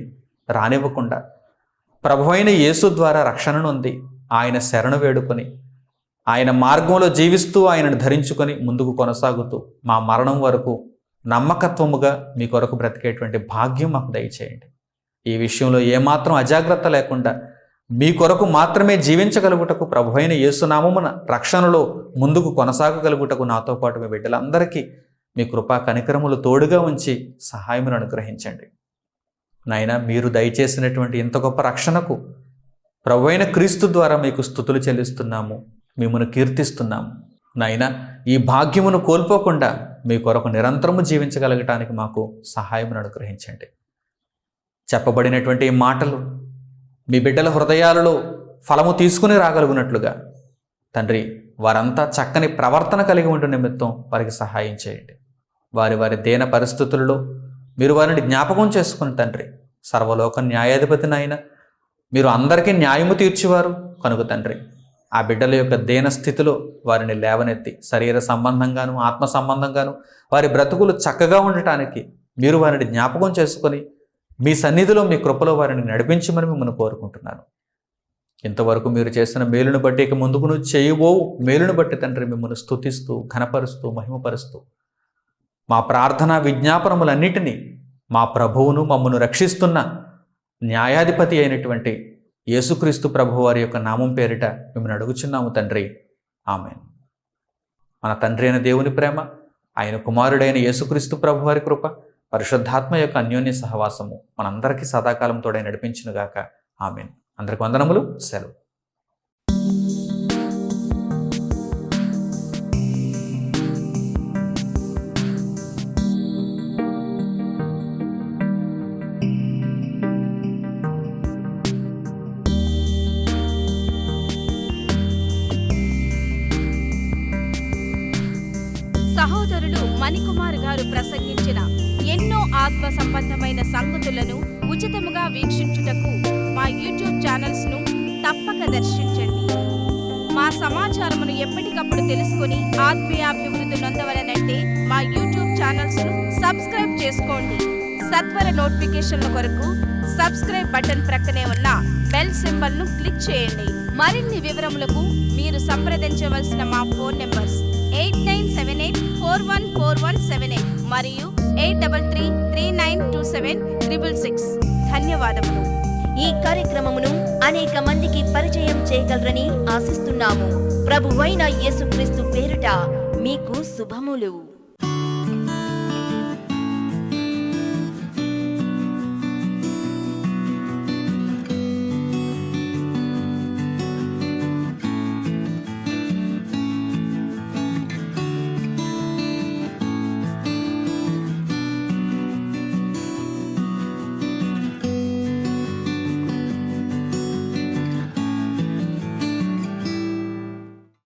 రానివ్వకుండా, ప్రభువైన యేసు ద్వారా రక్షణను ఉంది ఆయన శరణు వేడుకొని, ఆయన మార్గంలో జీవిస్తూ ఆయనను ధరించుకొని ముందుకు కొనసాగుతూ మా మరణం వరకు నమ్మకత్వముగా మీ కొరకు బ్రతికేటువంటి భాగ్యం మాకు దయచేయండి. ఈ విషయంలో ఏమాత్రం అజాగ్రత్త లేకుండా మీ కొరకు మాత్రమే జీవించగలుగుటకు, ప్రభువైన యేసునామమున రక్షణలో ముందుకు కొనసాగగలుగుటకు నాతో పాటు మీ బిడ్డలందరికీ మీ కృపా కనికరములు తోడుగా ఉంచి సహాయమును అనుగ్రహించండి. నాయన, మీరు దయచేసినటువంటి ఇంత గొప్ప రక్షణకు ప్రభువైన క్రీస్తు ద్వారా మీకు స్తుతులు చెల్లిస్తున్నాము, మిమ్మల్ని కీర్తిస్తున్నాము. నాయన, ఈ భాగ్యమును కోల్పోకుండా మీ కొరకు నిరంతరము జీవించగలగటానికి మాకు సహాయమును అనుగ్రహించండి. చెప్పబడినటువంటి ఈ మాటలు మీ బిడ్డల హృదయాలలో ఫలము తీసుకుని రాగలుగునట్లుగా తండ్రి, వారంతా చక్కని ప్రవర్తన కలిగి ఉండే నిమిత్తం వారికి సహాయం చేయండి. వారి దీన పరిస్థితులలో మీరు వారిని జ్ఞాపకం చేసుకుని తండ్రి, సర్వలోక న్యాయాధిపతినైనా మీరు అందరికీ న్యాయము తీర్చేవారు కనుక తండ్రి, ఆ బిడ్డల యొక్క దీన స్థితిలో వారిని లేవనెత్తి శరీర సంబంధంగాను, ఆత్మ సంబంధంగాను వారి బ్రతుకులు చక్కగా ఉండటానికి మీరు వారిని జ్ఞాపకం చేసుకొని మీ సన్నిధిలో, మీ కృపలో వారిని నడిపించమని మిమ్మల్ని కోరుకుంటున్నాను. ఇంతవరకు మీరు చేసిన మేలును బట్టి, ఇక ముందుకు చేయబోవు మేలును బట్టి తండ్రి మిమ్మల్ని స్తుతిస్తూ, ఘనపరుస్తూ, మహిమపరుస్తూ మా ప్రార్థన విజ్ఞాపనములన్నిటినీ మా ప్రభువును, మమ్మను రక్షిస్తున్న న్యాయాధిపతి అయినటువంటి యేసుక్రీస్తు ప్రభు వారి యొక్క నామం పేరిట మిమ్మల్ని అడుగుచున్నాము తండ్రి. ఆమేన్. మన తండ్రి అయిన దేవుని ప్రేమ, ఆయన కుమారుడైన యేసుక్రీస్తు ప్రభు వారి కృప, పరిశుద్ధాత్మ యొక్క అన్యోన్య సహవాసము మనందరికీ సదాకాలం తోడై నడిపించునుగాక. ఆమేన్. అందరికి వందనములు. సెలవు. సహోదరులు మణికుమార్ గారు ప్రసంగించిన ఎన్నో ఆత్మ సంబంధమైన సంగతులను ఉచితముగా వీక్షించుటకు మా యూట్యూబ్ ఛానల్స్ ను తప్పక దర్శించండి. మా సమాచారమును ఎప్పటికప్పుడు తెలుసుకుని ఆత్మీయాభివృద్ధి నొందవలనంటే మా యూట్యూబ్ ఛానల్స్ ను సబ్స్క్రైబ్ చేసుకోండి. సత్వర నోటిఫికేషన్ల కొరకు సబ్స్క్రైబ్ బటన్ ప్రక్కనే ఉన్న బెల్ సింబల్ ను క్లిక్ చేయండి. మరిన్ని వివరములకు మీరు సంప్రదించవలసిన మా ఫోన్ నెంబర్స్ 8978414178 మరియు 8333927666. ధన్యవాదములు. ఈ కార్యక్రమమును అనేక మందికి పరిచయం చేయగలరని ఆశిస్తున్నాము. ప్రభువైన యేసుక్రీస్తు పేరిట మీకు శుభములు.